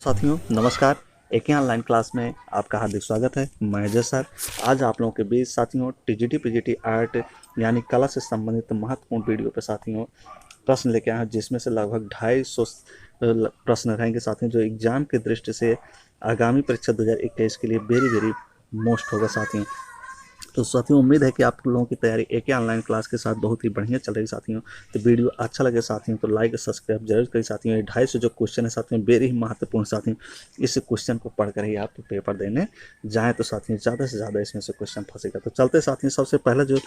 साथियों नमस्कार। एक ही ऑनलाइन क्लास में आपका हार्दिक स्वागत है। मैं अजय सर आज आप लोगों के बीच साथियों टीजीटी पीजीटी आर्ट यानी कला से संबंधित महत्वपूर्ण वीडियो पे साथियों प्रश्न लेके आए हैं, जिसमें से लगभग 250 प्रश्न रहेंगे साथियों, जो एग्जाम की दृष्टि से आगामी परीक्षा 2021 के लिए वेरी वेरी मोस्ट होगा साथियों। तो साथियों उम्मीद है कि आप लोगों की तैयारी एक ही ऑनलाइन क्लास के साथ बहुत ही बढ़िया चल रही साथियों। तो वीडियो अच्छा लगे साथियों तो लाइक सब्सक्राइब जरूर करें साथियों। ये 250 जो क्वेश्चन है साथियों वेरी ही महत्वपूर्ण साथियों। इस क्वेश्चन को पढ़कर ही आप पेपर देने जाएँ तो साथियों ज़्यादा से ज़्यादा इसमें से क्वेश्चन फंसेगा। तो चलते साथियों, सबसे पहला जो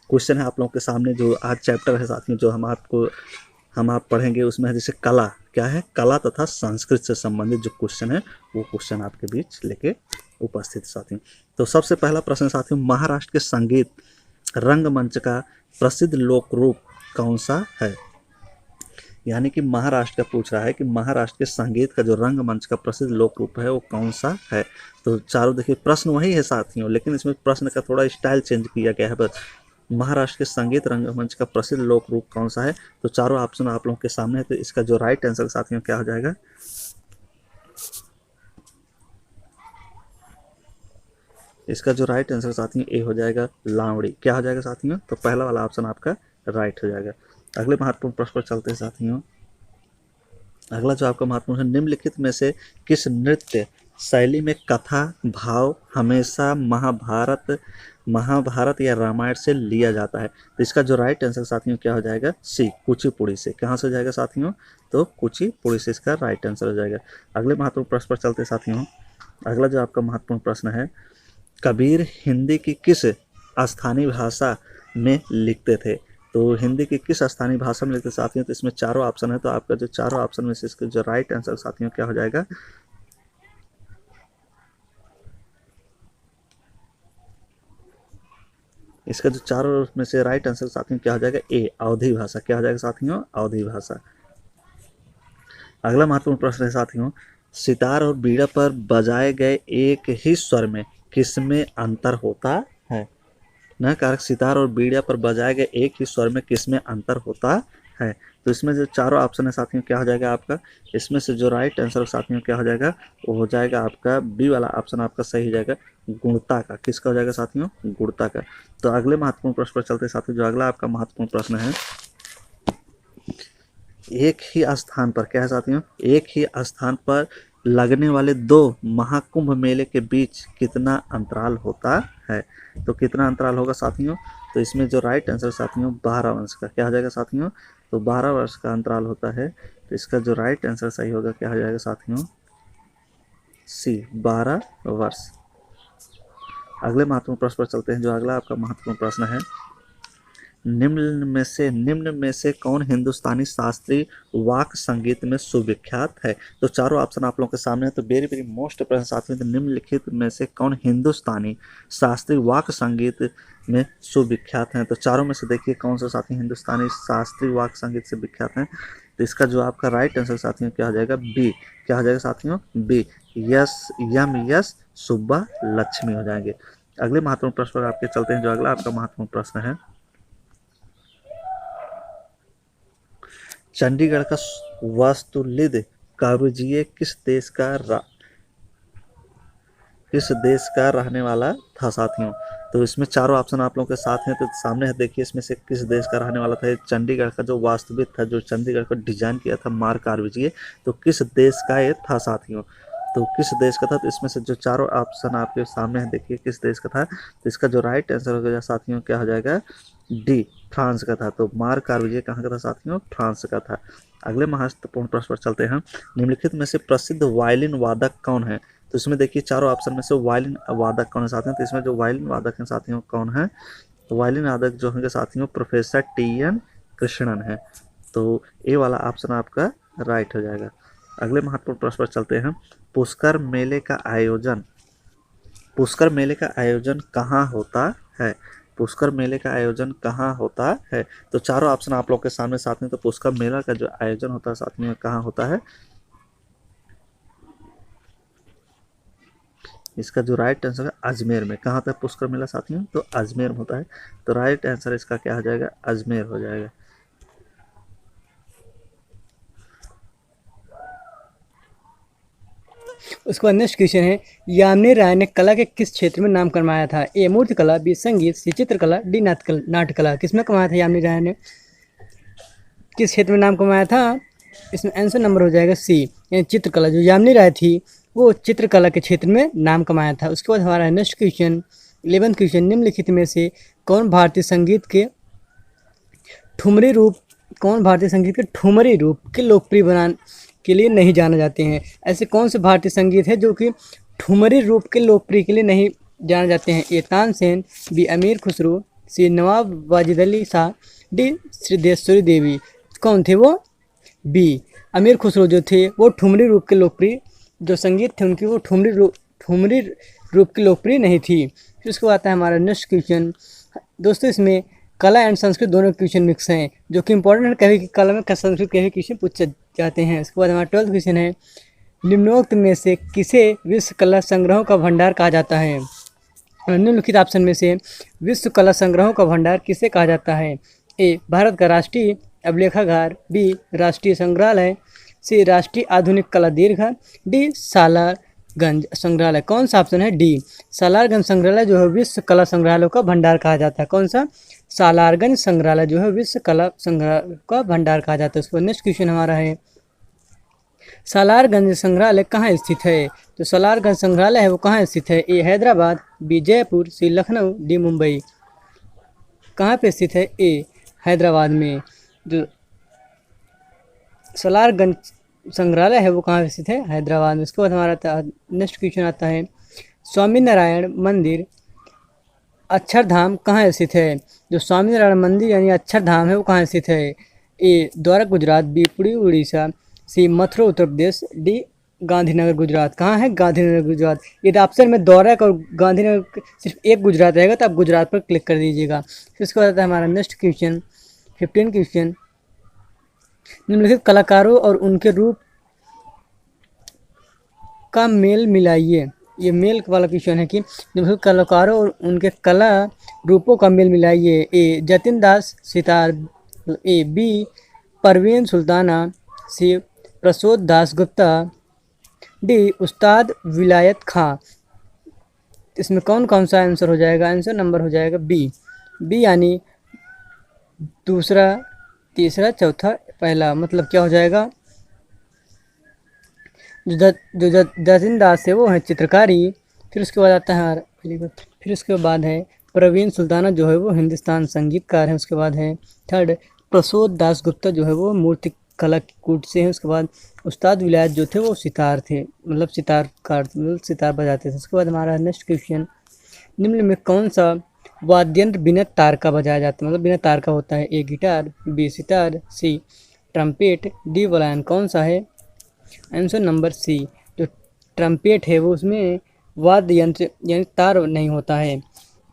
क्वेश्चन है आप लोगों के सामने, जो आज चैप्टर है साथियों जो हम आप पढ़ेंगे, उसमें है जैसे कला क्या है, कला तथा संस्कृत से संबंधित जो क्वेश्चन है वो क्वेश्चन आपके बीच लेके उपस्थित साथियों। तो सबसे पहला प्रश्न साथियों, महाराष्ट्र के संगीत रंगमंच का प्रसिद्ध लोक रूप कौन सा है। यानी कि महाराष्ट्र का पूछ रहा है कि महाराष्ट्र के संगीत का जो रंगमंच का प्रसिद्ध लोक रूप है वो कौन सा है। तो चारों देखिए प्रश्न वही है साथियों, लेकिन इसमें प्रश्न का थोड़ा स्टाइल चेंज किया गया है बस। महाराष्ट्र के संगीत रंगमंच का प्रसिद्ध लोक रूप कौन सा है। तो चारों ऑप्शन आप लोगों के सामने है। तो इसका जो राइट आंसर साथियों क्या हो जाएगा, इसका जो राइट आंसर साथियों ए हो जाएगा लावड़ी। क्या हो जाएगा साथियों, तो पहला वाला ऑप्शन आपका राइट हो जाएगा। अगले महत्वपूर्ण प्रश्न पर चलते हैं साथियों। अगला जो आपका महत्वपूर्ण है, निम्नलिखित में से किस नृत्य शैली में कथा भाव हमेशा महाभारत महाभारत या रामायण से लिया जाता है। तो इसका जो राइट आंसर साथियों क्या हो जाएगा, सी कुचिपुड़ी से। कहाँ से हो जाएगा साथियों, तो कुचिपुड़ी से इसका राइट आंसर हो जाएगा। अगले महत्वपूर्ण प्रश्न पर चलते साथियों। अगला जो आपका महत्वपूर्ण प्रश्न है, कबीर हिंदी की किस स्थानीय भाषा में लिखते थे। तो हिंदी की किस स्थानीय भाषा में लिखते साथियों, तो इसमें चारों ऑप्शन है। तो आपका जो चारों ऑप्शन में से इसका जो राइट आंसर साथियों क्या हो जाएगा, इसका जो चारों में से राइट आंसर साथियों क्या हो जाएगा, ए अवधी भाषा। क्या हो जाएगा साथियों, अवधी भाषा। अगला महत्वपूर्ण प्रश्न है साथियों, सितार और बीड़ा पर बजाए गए एक ही स्वर में किसमें अंतर होता है। न कारक सितार और बीड़ा पर बजाए गए एक ही स्वर में किसमें अंतर होता है। तो इसमें जो चारों ऑप्शन है साथियों क्या हो जाएगा आपका, इसमें से जो राइट आंसर साथियों क्या हो जाएगा, वो हो जाएगा आपका बी वाला ऑप्शन आपका सही हो जाएगा, गुणता का। किसका हो जाएगा साथियों, गुणता का। तो अगले महत्वपूर्ण प्रश्न पर चलते साथियों। जो अगला आपका महत्वपूर्ण प्रश्न है, एक ही स्थान पर क्या है साथियों, एक ही स्थान पर लगने वाले दो महाकुंभ मेले के बीच कितना अंतराल होता है। तो कितना अंतराल होगा साथियों, तो इसमें जो राइट आंसर साथियों 12 वर्ष का। क्या हो जाएगा साथियों, तो 12 वर्ष का अंतराल होता है। तो इसका जो राइट आंसर सही होगा क्या हो जाएगा साथियों, सी 12 वर्ष। अगले महत्वपूर्ण प्रश्न पर चलते हैं। जो अगला आपका महत्वपूर्ण प्रश्न है, निम्न में से कौन हिंदुस्तानी शास्त्रीय वाक संगीत में सुविख्यात है। तो चारों ऑप्शन आप लोगों के सामने है। तो वेरी वेरी मोस्ट प्रश्न साथियों, तो निम्नलिखित में से कौन हिंदुस्तानी शास्त्रीय वाक संगीत में सुविख्यात हैं। तो चारों में से देखिए कौन सा साथी हिंदुस्तानी शास्त्रीय वाक संगीत से विख्यात हैं। तो इसका जो आपका राइट आंसर साथियों क्या हो जाएगा, बी। क्या हो जाएगा साथियों, बी यस सुब्बा लक्ष्मी हो जाएंगे। अगले महत्वपूर्ण प्रश्न पर आपके चलते हैं। जो अगला आपका महत्वपूर्ण प्रश्न है, चंडीगढ़ का वास्तुलिद कारूजिए किस देश का रहने वाला था साथियों। तो इसमें चारों ऑप्शन आप लोगों के साथ हैं। तो सामने है देखिए, इसमें से किस देश का रहने वाला था। ये चंडीगढ़ का जो वास्तुविद था, जो चंडीगढ़ को डिजाइन किया था मार्क कारूजिए, तो किस देश का ये था साथियों। तो किस देश का था, तो इसमें से जो चारों ऑप्शन आपके सामने है देखिए किस देश का था। तो इसका जो राइट आंसर हो गया साथियों क्या हो जाएगा, डी फ्रांस का था। तो मार्क कारूजिए कहाँ का था साथियों, फ्रांस का था। अगले महत्वपूर्ण प्रश्न पर चलते हैं। निम्नलिखित में से प्रसिद्ध वायलिन वादक कौन है। तो इसमें देखिए चारों ऑप्शन में से वायलिन वादक कौन है साथियों। तो इसमें जो वायलिन वादक हैं साथियों कौन है, तो वायलिन वादक जो होंगे साथियों प्रोफेसर टी एन कृष्णन है। तो ए वाला ऑप्शन आपका राइट हो जाएगा। अगले महत्वपूर्ण प्रश्न पर चलते हैं। पुष्कर मेले का आयोजन पुष्कर मेले का आयोजन कहाँ होता है। पुष्कर मेले का आयोजन कहाँ होता है। तो चारों ऑप्शन आप लोग के सामने साथ में। तो पुष्कर मेला का जो आयोजन होता है साथ में कहाँ होता है, इसका जो राइट आंसर है अजमेर में। कहाँ होता है पुष्कर मेला साथियों, तो अजमेर में होता है। तो राइट आंसर इसका क्या हो जाएगा, अजमेर हो जाएगा। उसके बाद नेक्स्ट क्वेश्चन है, यामिनी राय ने कला के किस क्षेत्र में नाम कमाया था? ए मूर्ति कला, बी संगीत, सी चित्रकला, डी नाट्यकला। किसमें कमाया था यामिनी राय ने, किस क्षेत्र में नाम कमाया था? इसमें आंसर नंबर हो जाएगा सी, यानी चित्रकला। जो यामिनी राय थी वो चित्रकला के क्षेत्र में नाम कमाया था। उसके बाद हमारा नेक्स्ट क्वेश्चन 11th क्वेश्चन, निम्नलिखित में से कौन भारतीय संगीत के ठुमरी रूप के लोकप्रिय बनाने के लिए नहीं जाने जाते हैं? ऐसे कौन से भारतीय संगीत है जो कि ठुमरी रूप के लोकप्रिय के लिए नहीं जाने जाते हैं? ए तानसेन, बी अमीर खुसरो, सी नवाब वाजिद अली शाह, डी सिद्धेश्वरी देवी। कौन थे वो? बी अमीर खुसरो जो थे वो ठुमरी रूप के लोकप्रिय जो संगीत थे उनकी वो ठुमरी रूप की लोकप्रिय नहीं थी। फिर उसके बाद आता है हमारा नेक्स्ट क्वेश्चन। दोस्तों इसमें कला एंड संस्कृत दोनों क्वेश्चन मिक्स हैं, जो कि इंपॉर्टेंट है। कभी कला में संस्कृत के भी क्वेश्चन पूछे जाते हैं। उसके बाद हमारा 12th क्वेश्चन है, निम्नोक्त में से किसे विश्व कला संग्रहों का भंडार कहा जाता है? निम्नलिखित ऑप्शन में से विश्व कला संग्रहों का भंडार किसे कहा जाता है? ए भारत का राष्ट्रीय अभिलेखागार, बी राष्ट्रीय संग्रहालय, सी राष्ट्रीय आधुनिक कला दीर्घ, डी सालारगंज संग्रहालय। कौन सा ऑप्शन है? डी सालारगंज संग्रहालय जो है विश्व कला संग्रहालयों का भंडार कहा जाता है। कौन सा? सालारगंज संग्रहालय जो है विश्व कला संग्रहालय का भंडार कहा जाता है। उसके बाद नेक्स्ट क्वेश्चन हमारा है, सालारगंज संग्रहालय कहाँ स्थित है? तो सालारगंज संग्रहालय है वो कहाँ स्थित है? ए हैदराबाद, बी जयपुर, सी लखनऊ, डी मुंबई। कहाँ पे स्थित है? ए हैदराबाद में। जो सालारगंज संग्रहालय है वो कहाँ स्थित है? हैदराबाद में। उसके बाद हमारा नेक्स्ट क्वेश्चन आता है, स्वामीनारायण मंदिर अक्षरधाम कहाँ स्थित है? जो स्वामीनारायण मंदिर यानी अक्षरधाम है वो कहाँ स्थित है? ए द्वारका गुजरात, बी पुरी उड़ीसा, सी मथुरा उत्तर प्रदेश, डी गांधीनगर गुजरात। कहाँ है? गांधीनगर गुजरात। यदि ऑप्शन में द्वारका और गांधीनगर सिर्फ एक गुजरात रहेगा तो आप गुजरात पर क्लिक कर दीजिएगा। फिर उसके बाद आता है हमारा नेक्स्ट क्वेश्चन 15 क्वेश्चन, निम्नलिखित कलाकारों और उनके रूप का मेल मिलाइए। ये मेल वाला क्वेश्चन है कि निम्नलिखित कलाकारों और उनके कला रूपों का मेल मिलाइए। A Jatin Das sitar, A B Parveen Sultana, C Prasod Das Gupta, D Ustad Vilayat खां। इसमें कौन कौन सा आंसर हो जाएगा? आंसर नंबर हो जाएगा बी यानी दूसरा, तीसरा, चौथा, पहला। मतलब क्या हो जाएगा? जो जतिन दास है वो है चित्रकारी। फिर उसके बाद आता है फिर उसके बाद है प्रवीण सुल्ताना जो है वो हिंदुस्तान संगीतकार है। उसके बाद है थर्ड प्रसोद दास गुप्ता जो है वो मूर्ति कला कूट से है। उसके बाद उस्ताद विलायत जो थे वो सितार थे, मतलब सितार बजाते थे। उसके बाद हमारा नेक्स्ट क्वेश्चन, निम्न में कौन सा वाद्यंत्र बिना तार का बजाया जाता है? मतलब बिना तार का होता है। A guitar, B sitar, C trumpet, D violin. कौन सा है? Answer number C. जो ट्रम्पेट है वो उसमें वाद्य यंत्र यानी तार नहीं होता है।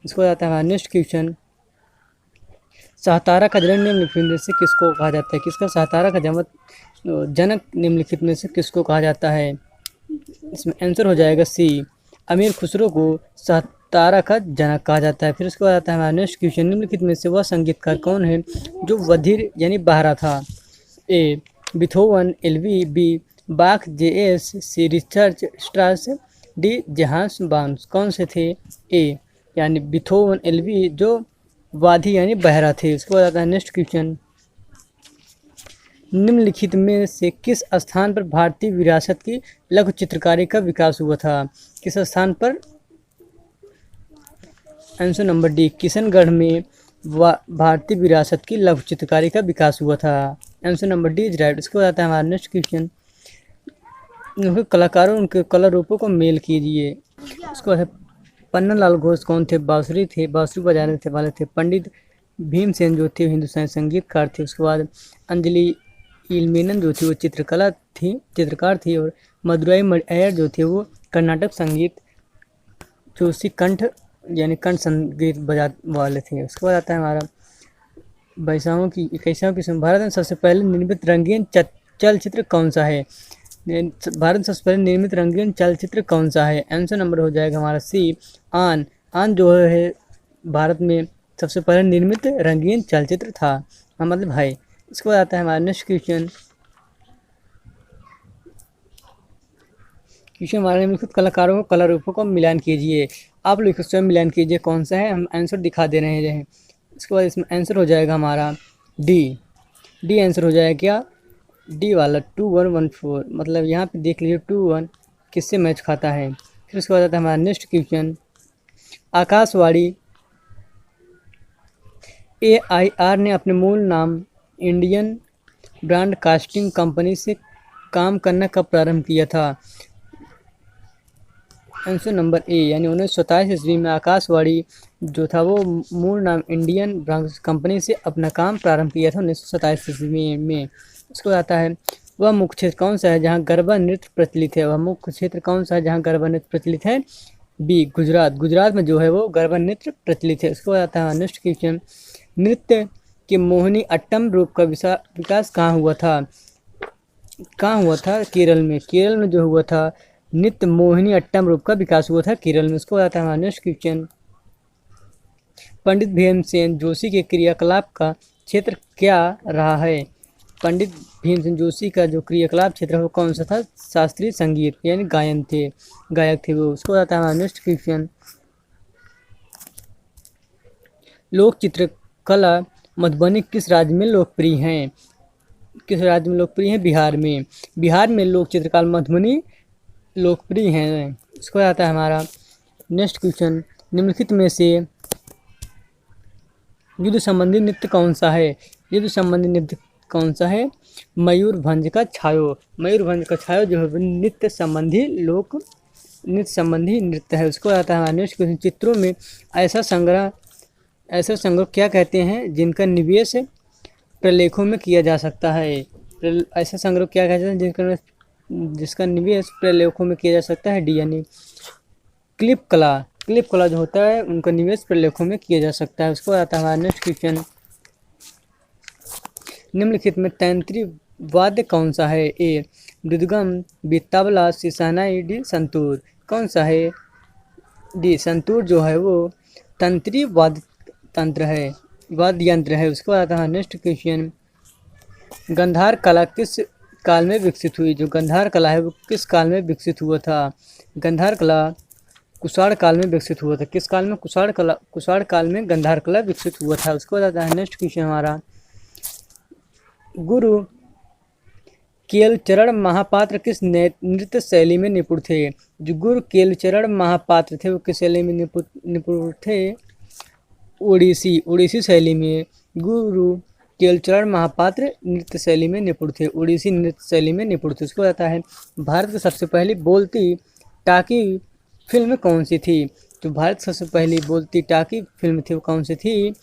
इसको आता है नेक्स्ट क्वेश्चन, सहतारा का जनक निम्नलिखित में से किसको कहा जाता है? किसका सहतारा का जनक निम्नलिखित में से किसको कहा जाता है? इसमें आंसर हो जाएगा सी, अमीर खुसरो को सहतारा का जनक कहा जाता है। फिर उसके बाद आता है हमारा नेक्स्ट क्वेश्चन, निम्नलिखित में से वह संगीतकार कौन है जो बधिर यानी बहरा था? ए बीथोवन, एलवी, बी बाख, जेएस, सी रिचर्ड स्ट्रास, डी जहांस बांस। कौन से थे? ए यानी बीथोवन, एलवी जो वादी यानी बहरा थे। उसके बाद आता है नेक्स्ट क्वेश्चन, निम्नलिखित में से किस स्थान पर भारतीय विरासत की लघु चित्रकारी का विकास हुआ था? किस स्थान पर? आंसर नंबर डी, किशनगढ़ में भारतीय विरासत की लघु चित्रकारी का विकास हुआ था। Answer number D is right. उसके बाद आता है हमारा नेक्स्ट क्वेश्चन, उनके कलाकारों उनके कला रूपों को मेल कीजिए। उसके बाद पन्नालाल घोष कौन थे? बांसुरी बजाने वाले थे। पंडित भीमसेन जो थे हिंदुस्तानी संगीतकार थे। उसके बाद अंजलि इलमेनन जो थी वो चित्रकार थी। और मदुराई अय्यर जो थे वो कर्नाटक संगीत जोशी कंठ यानी कंठ संगीत बजा वाले थे। उसके बाद आता है हमारा 21वां क्वेश्चन, भारत में सबसे पहले निर्मित रंगीन चलचित्र कौन सा है? भारत में सबसे पहले निर्मित रंगीन चलचित्र कौन सा है? आंसर नंबर हो जाएगा हमारा सी, आन जो है भारत में सबसे पहले निर्मित रंगीन चलचित्र था। मतलब है। इसके बाद आता है हमारा नेक्स्ट क्वेश्चन, क्वेश्चन हमारे निम्नलिखित कलाकारों को कला रूपों को मिलान कीजिए। आप लोग स्वयं मिलान कीजिए कौन सा है, हम आंसर दिखा दे रहे हैं। इसके बाद इसमें आंसर हो जाएगा हमारा डी आंसर हो जाएगा क्या, डी वाला 2114। मतलब यहाँ पे देख लीजिए 21 किससे मैच खाता है। फिर उसके बाद आता है हमारा नेक्स्ट क्वेश्चन, आकाशवाणी AIR ने अपने मूल नाम इंडियन ब्रॉडकास्टिंग कंपनी से काम करना कब प्रारंभ किया था। आंसर नंबर ए, यानी 1927 ईस्वी में आकाशवाणी जो था वो मूल नाम इंडियन ब्रॉडकास्टिंग कंपनी से अपना काम प्रारंभ किया था 1927 ईस्वी में। उसको आता है वह मुख्य क्षेत्र कौन सा है जहाँ गरबा नृत्य प्रचलित है। वह मुख्य क्षेत्र कौन सा है जहाँ गरबा नृत्य प्रचलित है, बी गुजरात। गुजरात में जो है वो गरबा नृत्य प्रचलित है। उसको आता है नेक्स्ट क्वेश्चन, नृत्य के मोहिनी अट्टम रूप का विकास कहाँ हुआ था। केरल में। केरल में जो हुआ था नृत्य मोहिनी अट्टम रूप का विकास हुआ था केरल में। उसको आता है नेक्स्ट क्वेश्चन, पंडित भीमसेन जोशी के क्रियाकलाप का क्षेत्र क्या रहा है। पंडित भीमसेन जोशी का जो क्रियाकलाप क्षेत्र है वो कौन सा था, शास्त्रीय संगीत यानी गायक थे वो। उसको आता है नेक्स्ट क्वेश्चन, लोक चित्रकला मधुबनी किस राज्य में लोकप्रिय हैं। किस राज्य में लोकप्रिय है, बिहार में। बिहार में लोक चित्रकला मधुबनी लोकप्रिय हैं। इसको आता है हमारा नेक्स्ट क्वेश्चन, निम्नलिखित में से युद्ध संबंधी नृत्य कौन सा है। युद्ध संबंधी नृत्य कौन सा है, मयूरभंज का छायो। मयूरभंज का छायो जो है नृत्य संबंधी नृत्य है। उसको आता है नेक्स्ट क्वेश्चन, चित्रों में ऐसा संग्रह क्या कहते हैं जिनका निवेश प्रलेखों में किया जा सकता है। ऐसा संग्रह क्या कहते हैं जिसका निवेश प्रलेखों में किया जा सकता है, डी यानी क्लिप कला जो होता है उनका निवेश प्रलेखों में किया जा सकता है। उसको आता है नेक्स्ट क्वेश्चन, निम्नलिखित में तंत्री वाद्य कौन सा है, ए मृदगम, बी तबला, सी शहनाई, डी संतूर। कौन सा है, डी संतूर जो है वो तंत्री वाद्य यंत्र है। उसको आता है नेक्स्ट क्वेश्चन, गंधार कला किस काल में विकसित हुई। जो गंधार कला है वो किस काल में विकसित हुआ था। गंधार कला कुषाण काल में विकसित हुआ था। किस काल में, कुषाण काल में गंधार कला विकसित हुआ था। उसको आता है नेक्स्ट क्वेश्चन हमारा, गुरु केलचरण महापात्र किस नृत्य शैली में निपुण थे। जो गुरु केलचरण महापात्र थे वो किस शैली में निपुण थे, ओडिसी शैली में। गुरु केलचरण महापात्र नृत्य शैली में निपुण थे, ओडिसी नृत्य शैली में निपुण थे। उसको आता है भारत की सबसे पहली बोलती टाकी फिल्म कौन सी थी। जो भारत की सबसे पहली बोलती टाकी फिल्म थी वो कौन सी थी,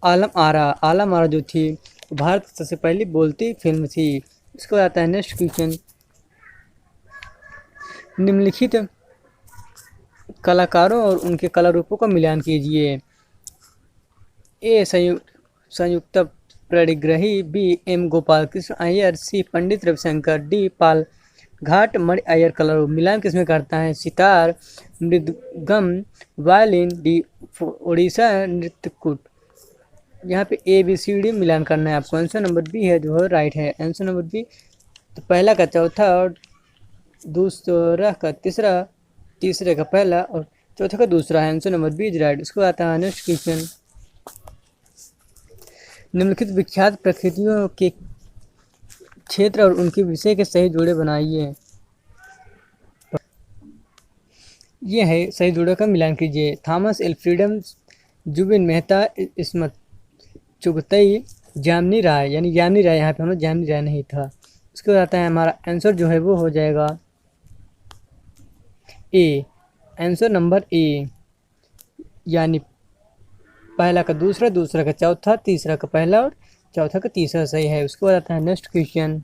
आलम आरा जो थी भारत की सबसे पहली बोलती फिल्म थी। इसको आता है नेक्स्ट क्वेश्चन, निम्नलिखित कलाकारों और उनके कला रूपों का मिलान कीजिए। ए संयुक्त परिग्रही, बी एम गोपाल कृष्ण अय्यर, सी पंडित रविशंकर, डी पाल घाट मणि अय्यर कला रूप। मिलान किसमें करता है, सितार, मृदगम, वायलिन, डी ओडिशा नृत्यकूट। यहाँ पे ABCD मिलान करना है आपको। आंसर नंबर बी है जो है राइट है। आंसर नंबर बी, तो पहला का चौथा और दूसरा का तीसरा, तीसरे का पहला और चौथा का दूसरा है। Answer number B is right. उसको आता है नेक्स्ट क्वेश्चन, निम्नलिखित विख्यात प्रकृतियों के क्षेत्र और उनके विषय के सही जोड़े बनाइए। ये है सही जोड़े का मिलान कीजिए। थॉमस एल्फ्रेड, जुबिन मेहता, इस्मत चुगतई, जामिनी राय। यानी जामिनी राय, यहाँ पे हम लोग जामिनी राय नहीं था। उसके बाद आता है हमारा आंसर जो है वो हो जाएगा ए, आंसर नंबर ए, यानी पहला का दूसरा, दूसरा का चौथा, तीसरा का पहला और चौथा का तीसरा सही है। उसके बाद आता है नेक्स्ट क्वेश्चन,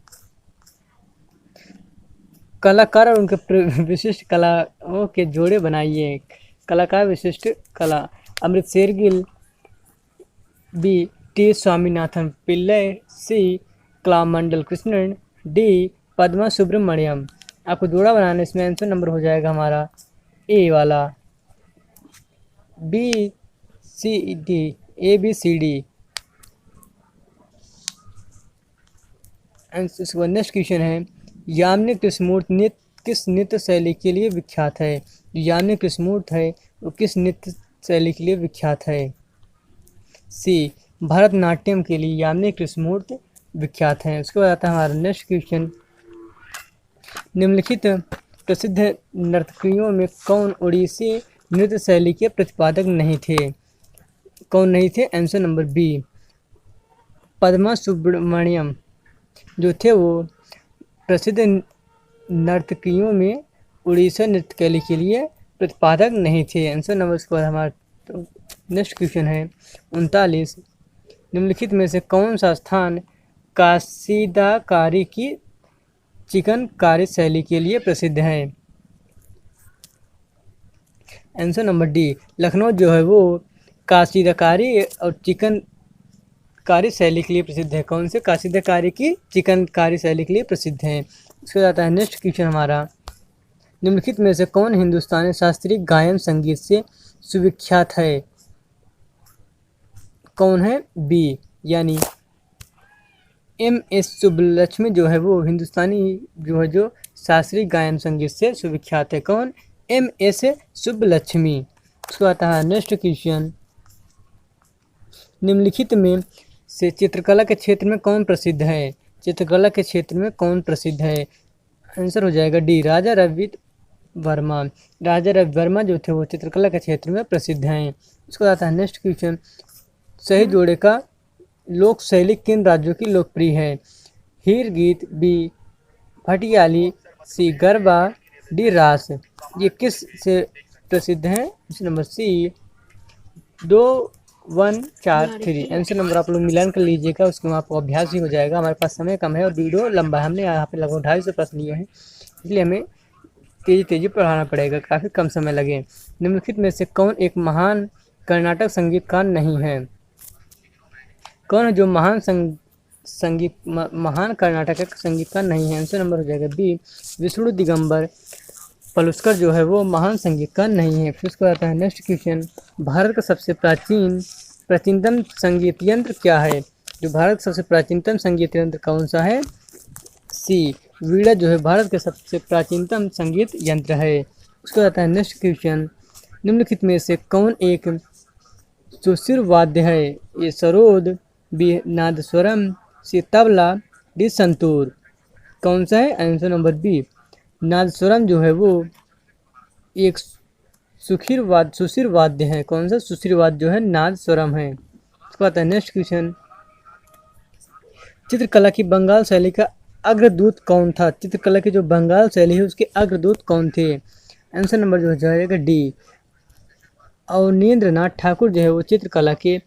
कलाकार और उनके विशिष्ट कलाओं के जोड़े बनाइए। कलाकार विशिष्ट कला, अमृत शेरगिल, बी टी स्वामीनाथन पिल्लई, सी कलामंडल कृष्णन, डी पद्मा सुब्रमण्यम। आपको जोड़ा बनाना, इसमें आंसर नंबर हो जाएगा हमारा ए वाला, ABCD। नेक्स्ट क्वेश्चन है, यामिनी कृष्णमूर्ति नृत्य किस नृत्य शैली के लिए विख्यात है? जो यामिनी कृष्णमूर्ति है वो किस नृत्य शैली के लिए विख्यात है? सी, भरतनाट्यम के लिए यामिनी कृष्णमूर्ति विख्यात हैं। उसके बाद आता है हमारा नेक्स्ट क्वेश्चन, निम्नलिखित प्रसिद्ध नर्तकियों में कौन ओडिसी नृत्य शैली के प्रतिपादक नहीं थे? कौन नहीं थे? Answer number B, Padma Subramanyam जो थे वो प्रसिद्ध नर्तकियों में उड़ीसा नृत्य शैली के लिए प्रतिपादक नहीं थे। आंसर नंबर उसके बाद हमारा नेक्स्ट क्वेश्चन है 39, निम्नलिखित में से कौन सा स्थान कासीदाकारी की चिकनकारी शैली के लिए प्रसिद्ध है? आंसर नंबर डी, लखनऊ जो है वो कासीदाकारी और चिकनकारी शैली के लिए प्रसिद्ध है। कौन से? कासीदाकारी की चिकनकारी शैली के लिए प्रसिद्ध है। उसके बाद आता है नेक्स्ट क्वेश्चन हमारा, निम्नलिखित में से कौन हिंदुस्तानी शास्त्रीय गायन संगीत से सुविख्यात है? कौन है? बी, यानी एम.एस. सुब्बलक्ष्मी जो है वो हिंदुस्तानी जो शास्त्रीय गायन संगीत से सुविख्यात है। कौन? एम.एस. सुब्बलक्ष्मी। उसको आता है नेक्स्ट क्वेश्चन, निम्नलिखित में से चित्रकला के क्षेत्र में कौन प्रसिद्ध है? चित्रकला के क्षेत्र में कौन प्रसिद्ध है? आंसर हो जाएगा डी, राजा रवि वर्मा। राजा रवि वर्मा जो थे वो चित्रकला के क्षेत्र में प्रसिद्ध हैं। उसको आता है नेक्स्ट क्वेश्चन, सही जोड़े का लोक शैली किन राज्यों की लोकप्रिय है? हीर गीत, B Bhatiyali, C Garba, D Raas. ये किस से प्रसिद्ध हैं? Answer number C, 2, 1, 4, 3। Answer number आप लोग मिलान कर लीजिएगा, उसके बाद आपको अभ्यास भी हो जाएगा। हमारे पास समय कम है और वीडियो लंबा है, हमने यहाँ पे लगभग 250 प्रश्न लिए हैं, इसलिए हमें तेजी पढ़ाना पड़ेगा, काफ़ी कम समय लगे। निम्नलिखित में से कौन एक महान कर्नाटक संगीतकार नहीं है? कौन है जो महान महान कर्नाटक संगीतकार नहीं है? आंसर नंबर हो जाएगा बी, विष्णु दिगंबर पलुस्कर जो है वो महान संगीतकार नहीं है। फिर उसको आता है नेक्स्ट क्वेश्चन, भारत का सबसे प्राचीनतम संगीत यंत्र क्या है? जो भारत का सबसे प्राचीनतम संगीत यंत्र कौन सा है? सी, वीणा जो है भारत के सबसे प्राचीनतम संगीत यंत्र है। उसको आता है नेक्स्ट क्वेश्चन, निम्नलिखित में से कौन एक सुशिर वाद्य है? ए सरोद, बी नादस्वरम, सी तबला, डी संतूर। कौन सा है? आंसर नंबर बी, नादस्वरम जो है वो एक सुशिर वाद्य है। कौन सा? सुशिर वाद्य जो है नादस्वरम है। उसको आता है नेक्स्ट क्वेश्चन, चित्रकला की बंगाल शैली का अग्रदूत कौन था? चित्रकला की जो बंगाल शैली है उसके अग्रदूत कौन थे? आंसर नंबर जो हो जाएगा डी, अवनींद्रनाथ ठाकुर जो है वो चित्रकला के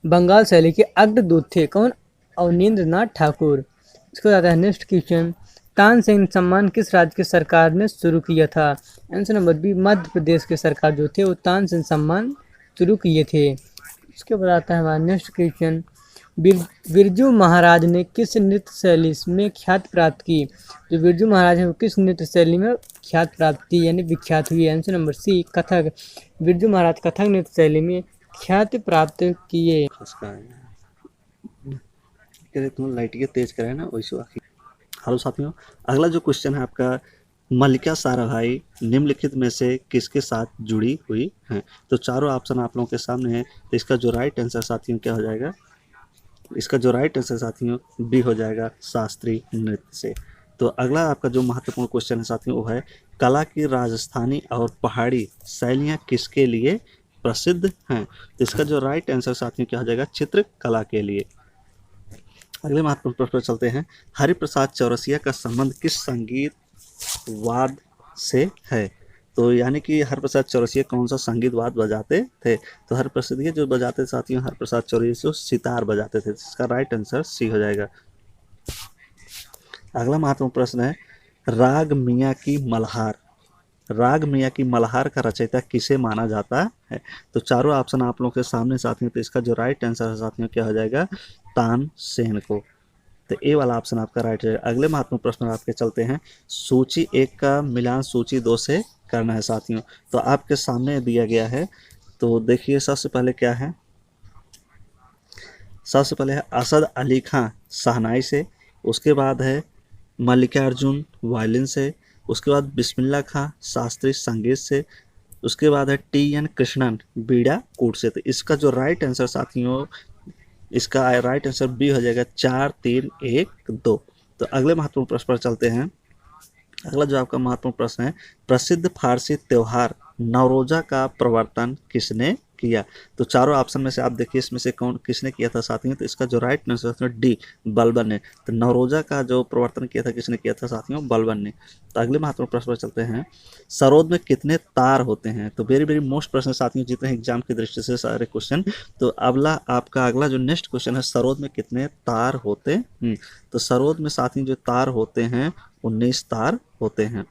बंगाल शैली के अग्रदूत थे। कौन? अवनींद्रनाथ ठाकुर। इसको आता है नेक्स्ट क्वेश्चन, तानसेन सम्मान किस राज्य की सरकार ने शुरू किया था? Answer number B, Madhya Pradesh की सरकार जो थे वो तानसेन सम्मान शुरू किए थे। उसके बाद आता है हमारा नेक्स्ट क्वेश्चन, बिरजू महाराज ने किस नृत्य शैली में ख्याति प्राप्त की? जो बिरजू महाराज है वो किस नृत्य शैली में ख्याति प्राप्त की यानी विख्यात हुई? Answer number C, Kathak. Birju Maharaj Kathak नृत्य शैली में ख्याति प्राप्त किए। लाइट के तेज करे ना वैसे। हेलो साथियों, अगला जो क्वेश्चन है आपका, मल्लिका साराभाई निम्नलिखित में से किसके साथ जुड़ी हुई हैं? तो चारों ऑप्शन आप लोगों के सामने है, तो इसका जो राइट आंसर साथियों क्या हो जाएगा? इसका जो राइट आंसर साथियों बी हो जाएगा, शास्त्रीय नृत्य से। तो अगला आपका जो महत्वपूर्ण क्वेश्चन है साथियों वो है, कला की राजस्थानी और पहाड़ी शैलियाँ किसके लिए प्रसिद्ध हैं? तो इसका जो राइट आंसर साथियों क्या हो जाएगा? चित्रकला के लिए। अगले महत्वपूर्ण प्रश्न पर चलते हैं, हरिप्रसाद चौरसिया का संबंध किस संगीत वाद से है? तो यानी कि हरिप्रसाद चौरसिया कौन सा संगीत वाद बजाते थे? तो हरिप्रसाद जो बजाते साथियों, हरिप्रसाद चौरसिया सितार बजाते थे। इसका राइट आंसर सी हो जाएगा। अगला महत्वपूर्ण प्रश्न है, राग मियाँ की मल्हार, राग मियाँ की मल्हार का रचयिता किसे माना जाता है? तो चारों ऑप्शन आप लोगों के सामने साथियों, तो इसका जो राइट आंसर है साथियों क्या हो जाएगा? तानसेन को। तो ए वाला ऑप्शन आपका राइट है। अगले महत्वपूर्ण प्रश्न आपके चलते हैं, सूची 1 का मिलान सूची 2 से करना है साथियों। तो आपके सामने दिया गया है, तो देखिए सबसे पहले क्या है, सबसे पहले है असद अली खां शहनाई से, उसके बाद है मल्लिकार्जुन वायलिन से, उसके बाद बिस्मिल्लाह खां शास्त्रीय संगीत से, उसके बाद है टी.एन. कृष्णन बीड़ा कूट से। तो इसका जो राइट आंसर साथियों, इसका राइट आंसर बी हो जाएगा 4 3 1 2। तो अगले महत्वपूर्ण प्रश्न पर चलते हैं। अगला जो आपका महत्वपूर्ण प्रश्न है, प्रसिद्ध फारसी त्योहार नवरोजा का प्रवर्तन किसने किया? तो चारों ऑप्शन में से आप देखिए इसमें से कौन किसने किया था साथियों। तो इसका जो राइट आंसर है डी बलबन ने। तो नवरोजा का जो प्रवर्तन किया था किसने किया था साथियों? बलबन ने। तो अगले महत्वपूर्ण प्रश्न पर चलते हैं। सरोद में कितने तार होते हैं? तो वेरी वेरी मोस्ट प्रश्न साथियों, जितने हैं एग्जाम की दृष्टि से सारे क्वेश्चन। तो अगला जो नेक्स्ट क्वेश्चन है, सरोद में कितने तार होते हैं? तो सरोद में साथियों जो तार होते हैं 19 तार होते हैं।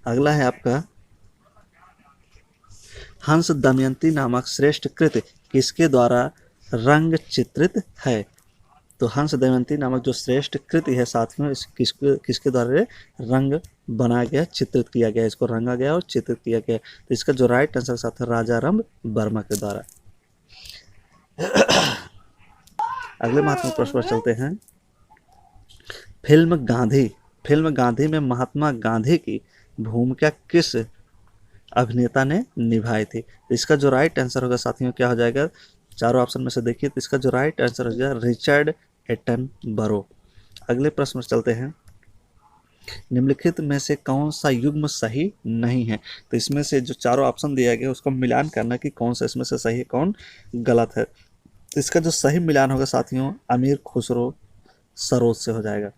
अगला है आपका, हंस दमयंती नामक श्रेष्ठ कृति किसके द्वारा रंग चित्रित है? तो हंस दमयंती नामक जो श्रेष्ठ कृति है साथियों, किसके द्वारा रंग बनाया गया, चित्रित किया गया, इसको रंगा गया और चित्रित किया गया। तो इसका जो राइट आंसर साथ है राजा राम वर्मा के द्वारा। अगले महत्वपूर्ण प्रश्न पर चलते हैं। फिल्म गांधी में महात्मा गांधी की भूमिका किस अभिनेता ने निभाई थी? तो इसका जो राइट आंसर होगा साथियों क्या हो जाएगा? चारों ऑप्शन में से देखिए, तो इसका जो राइट आंसर हो जाएगा रिचर्ड एटनबरो। अगले प्रश्न में चलते हैं। निम्नलिखित में से कौन सा युग्म सही नहीं है? तो इसमें से जो चारों ऑप्शन दिया गया उसको मिलान करना कि कौन सा इसमें से सही है कौन गलत है। तो इसका जो सही मिलान होगा साथियों अमीर खुसरो सरोज से हो जाएगा।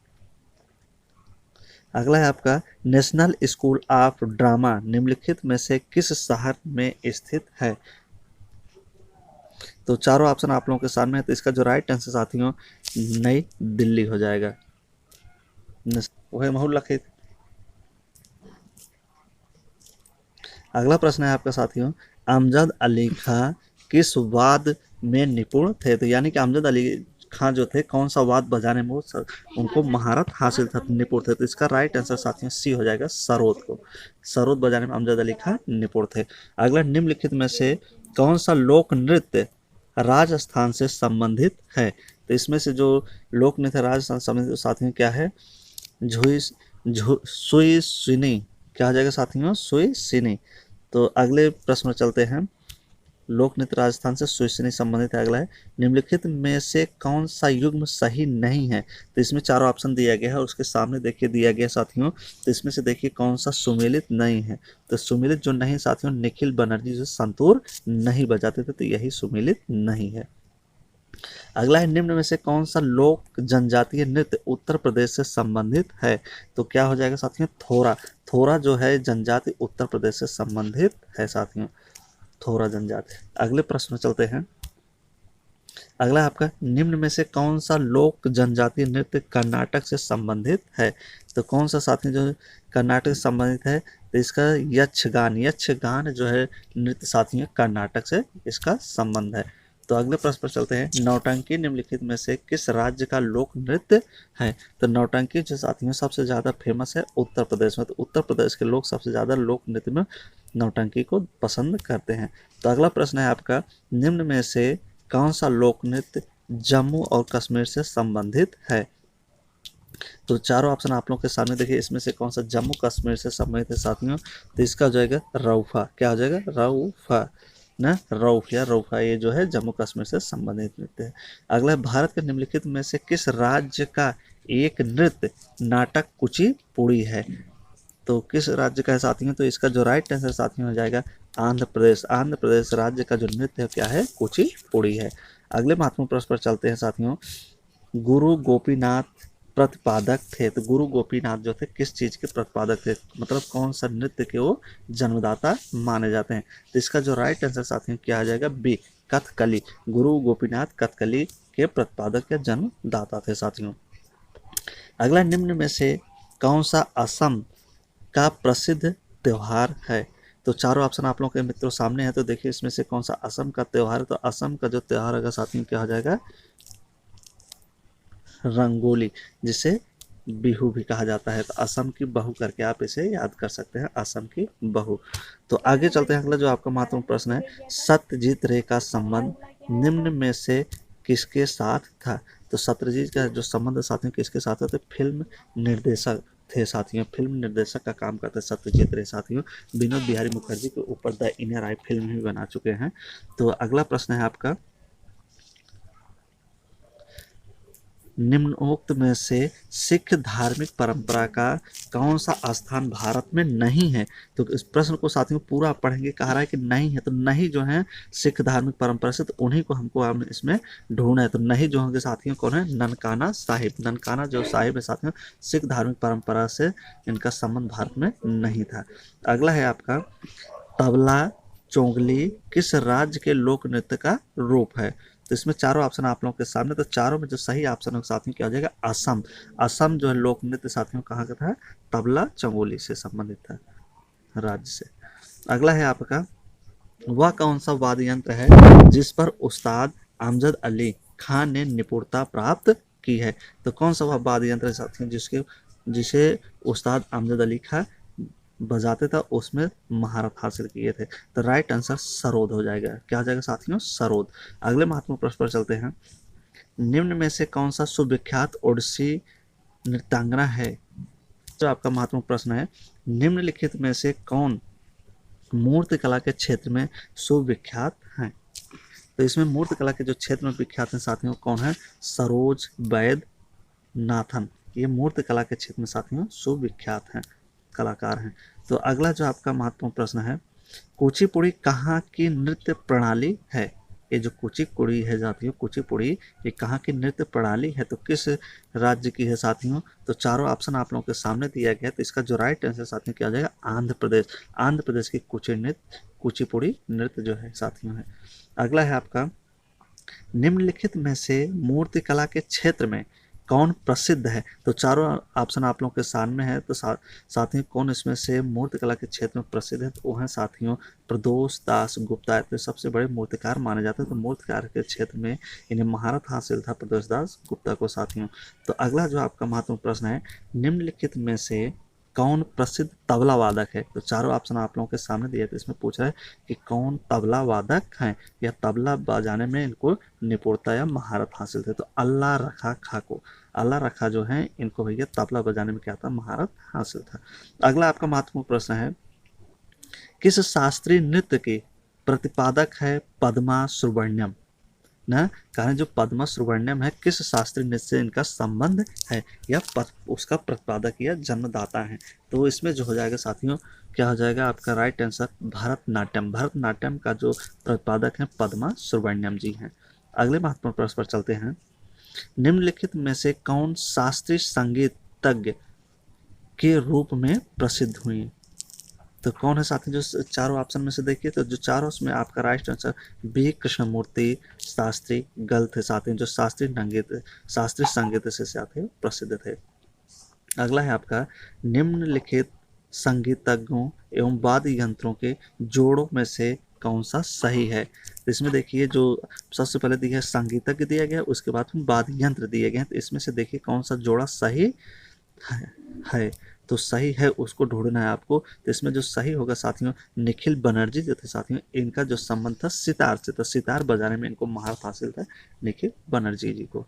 अगला है आपका, नेशनल स्कूल ऑफ ड्रामा निम्नलिखित में से किस शहर में स्थित है? तो चारों ऑप्शन आप लोगों के सामने है। तो इसका जो राइट आंसर साथियों नई दिल्ली हो जाएगा। वह महूल लखित। अगला प्रश्न है आपका साथियों, अमजद अली खां किस वाद में निपुण थे? तो यानी कि अमजद अली खां जो थे कौन सा वाद बजाने में उनको महारत हासिल था, निपुण थे। तो इसका राइट आंसर साथियों सी हो जाएगा सरोद को। सरोद बजाने में अमजद अली खां निपुण थे। अगला, निम्नलिखित में से कौन सा लोक नृत्य राजस्थान से संबंधित है? तो इसमें से जो लोक नृत्य राजस्थान से संबंधित साथियों क्या है? सुई सिनी क्या हो जाएगा साथियों? सुई सिनी। तो अगले प्रश्न में चलते हैं। लोक नृत्य राजस्थान से सुई सिनी संबंधित है। अगला है, निम्नलिखित में से कौन सा युग्म सही नहीं है? तो इसमें चारों ऑप्शन दिया गया है और उसके सामने देखिए दिया गया साथियों। तो इसमें से देखिए कौन सा सुमेलित नहीं है। तो सुमेलित जो नहीं साथियों, निखिल बनर्जी जो संतूर नहीं बजाते थे, तो यही सुमेलित नहीं है। अगला है, निम्न में से कौन सा लोक जनजातीय नृत्य उत्तर प्रदेश से संबंधित है? तो क्या हो जाएगा साथियों? थोरा। थोरा जो है जनजाति उत्तर प्रदेश से संबंधित है साथियों, थोरा जनजाति। अगले प्रश्न में चलते हैं। अगला आपका, निम्न में से कौन सा लोक जनजातीय नृत्य कर्नाटक से संबंधित है? तो कौन सा साथियों जो कर्नाटक से संबंधित है? तो इसका यक्षगान जो है नृत्य साथियों कर्नाटक से इसका संबंध है। तो अगले प्रश्न पर चलते हैं। नौटंकी निम्नलिखित में से किस राज्य का लोक नृत्य है? तो नौटंकी जो साथियों सबसे ज़्यादा फेमस है उत्तर प्रदेश में। तो उत्तर प्रदेश के लोग सबसे ज़्यादा लोक नृत्य में नौटंकी को पसंद करते हैं। तो अगला प्रश्न है आपका, निम्न में से कौन सा लोक नृत्य जम्मू और कश्मीर से संबंधित है? तो चारों ऑप्शन आप लोगों के सामने देखिए, इसमें से कौन सा जम्मू कश्मीर से संबंधित है साथियों? तो इसका हो जाएगा रऊफा। क्या हो जाएगा? रऊफा ना, रऊफा ये जो है जम्मू कश्मीर से संबंधित नृत्य है। अगला, भारत के निम्नलिखित में से किस राज्य का एक नृत्य नाटक कुचिपुड़ी है? तो किस राज्य का है साथियों? तो इसका जो राइट आंसर साथियों हो जाएगा आंध्र प्रदेश। आंध्र प्रदेश राज्य का जो नृत्य है क्या है? कुचिपुड़ी है। अगले महत्वपूर्ण प्रश्न पर चलते हैं साथियों। गुरु गोपीनाथ प्रतिपादक थे। तो गुरु गोपीनाथ जो थे किस चीज के प्रतिपादक थे, मतलब कौन सा नृत्य के वो जन्मदाता माने जाते हैं? तो इसका जो राइट आंसर साथियों क्या आ जाएगा? बी कथकली। गुरु गोपीनाथ कथकली के प्रतिपादक या जन्मदाता थे साथियों। अगला, निम्न में से कौन सा असम का प्रसिद्ध त्योहार है? तो चारों ऑप्शन आप लोगों के मित्रों सामने है। तो देखिए इसमें से कौन सा असम का त्योहार है? तो असम का जो त्योहार होगा साथियों क्या हो जाएगा? रंगोली, जिसे बिहू भी कहा जाता है। तो असम की बहू करके आप इसे याद कर सकते हैं, असम की बहू। तो आगे चलते हैं। अगला जो आपका महत्वपूर्ण प्रश्न है, सत्यजीत रे का संबंध निम्न में से किसके साथ था? तो सत्यजीत का जो संबंध साथियों किसके साथ था? तो फिल्म निर्देशक थे साथियों, फिल्म निर्देशक का काम करते सत्यजीत रे साथियों। विनोद बिहारी मुखर्जी के ऊपर द इनर आई फिल्म भी बना चुके हैं। तो अगला प्रश्न है आपका, निम्नोक्त में से सिख धार्मिक परंपरा का कौन सा स्थान भारत में नहीं है? तो इस प्रश्न को साथियों पूरा पढ़ेंगे, कह रहा है कि नहीं है, तो नहीं जो है सिख धार्मिक परंपरा से, तो उन्हीं को हमको इसमें ढूंढना है। तो नहीं जो होंगे साथियों कौन है? ननकाना साहिब। ननकाना जो साहिब है साथियों, सिख धार्मिक परंपरा से इनका संबंध भारत में नहीं था। अगला है आपका, तबला चोंगली किस राज्य के लोक नृत्य का रूप है? तो इसमें चारों ऑप्शन आप लोगों के सामने, तो चारों में जो सही ऑप्शन है साथियों क्या हो जाएगा? असम। असम जो है लोक नृत्य साथियों कहाँ का था? तबला चंगोली से संबंधित था, राज्य से। अगला है आपका, वह कौन सा वाद्य यंत्र है जिस पर उस्ताद अमजद अली खान ने निपुणता प्राप्त की है? तो कौन सा वह वाद्य यंत्र है साथियों जिसे उस्ताद अमजद अली खान बजाते था, उसमें महारत हासिल किए थे? तो राइट आंसर सरोद हो जाएगा। क्या हो जाएगा साथियों? सरोद। अगले महत्वपूर्ण प्रश्न पर चलते हैं, निम्न में से कौन सा सुविख्यात ओडिसी नृत्यांगना है? जो आपका महत्वपूर्ण प्रश्न है, निम्नलिखित में से कौन मूर्ति कला के क्षेत्र में सुविख्यात हैं? तो इसमें मूर्ति कला के जो क्षेत्र में विख्यात हैं साथियों कौन है? सरोज वैद नाथन, ये मूर्ति कला के क्षेत्र में साथियों सुविख्यात हैं, कलाकार हैं। तो अगला जो आपका महत्वपूर्ण प्रश्न है, कुचिपुड़ी कहाँ की नृत्य प्रणाली है? ये जो कुचिपुड़ी है साथियों, कुचिपुड़ी ये कहाँ की नृत्य प्रणाली है? तो किस राज्य की है साथियों? तो चारों ऑप्शन आप लोगों के सामने दिया गया है, तो इसका जो राइट आंसर साथियों क्या हो जाएगा? आंध्र प्रदेश। आंध्र प्रदेश की कुचिपुड़ी नृत्य जो है साथियों है। अगला है आपका, निम्नलिखित में से मूर्ति कला के क्षेत्र में कौन प्रसिद्ध है? तो चारों ऑप्शन आप लोगों के सामने है, तो साथियों कौन इसमें से मूर्ति कला के क्षेत्र में प्रसिद्ध है? तो वो है साथियों प्रदोष दास गुप्ता, तो सबसे बड़े मूर्तिकार माने जाते हैं। तो मूर्तिकार के क्षेत्र में इन्हें महारत हासिल था प्रदोष दास गुप्ता को साथियों। तो अगला जो आपका महत्वपूर्ण प्रश्न है, निम्नलिखित में से कौन प्रसिद्ध तबला वादक है? तो चारों ऑप्शन आप लोगों के सामने दिए, तो इसमें पूछ रहा है कि कौन तबला वादक हैं या तबला बजाने में इनको निपुणता या महारत हासिल थे? तो अल्लाह रखा खा को, अल्लाह रखा जो है इनको भैया तबला बजाने में क्या था? महारत हासिल था। अगला आपका महत्वपूर्ण प्रश्न है, किस शास्त्रीय नृत्य के प्रतिपादक है पद्मा सुब्रमण्यम? ना कारण जो पद्मा सुब्रमण्यम है, किस शास्त्रीय नृत्य से इनका संबंध है या उसका प्रतिपादक या जन्मदाता है? तो इसमें जो हो जाएगा साथियों क्या हो जाएगा आपका राइट आंसर? भरतनाट्यम। भरतनाट्यम का जो प्रतिपादक है पद्मा सुब्रमण्यम जी हैं। अगले महत्वपूर्ण प्रश्न पर चलते हैं, निम्नलिखित में से कौन शास्त्रीय संगीतज्ञ के रूप में प्रसिद्ध हुई? तो कौन है साथी? जो चारों ऑप्शन में से देखिए, तो जो चारों उसमें आपका right answer B Krishnamurthy Shastri गलत है साथी, जो शास्त्रीय संगीत से आते हैं प्रसिद्ध थे। अगला है आपका, निम्नलिखित संगीतज्ञों एवं वाद्य यंत्रों के जोड़ों में से कौन सा सही है? तो इसमें देखिए जो सबसे पहले दिया है संगीतज्ञ दिया गया, उसके बाद वाद्य यंत्र दिए गए हैं, तो इसमें से देखिए कौन सा जोड़ा सही है। तो सही है उसको ढूंढना है आपको। तो इसमें जो सही होगा साथियों, निखिल बनर्जी जो थे साथियों, इनका जो संबंध था सितार से, तो सितार बजाने में इनको महारत हासिल था निखिल बनर्जी जी को।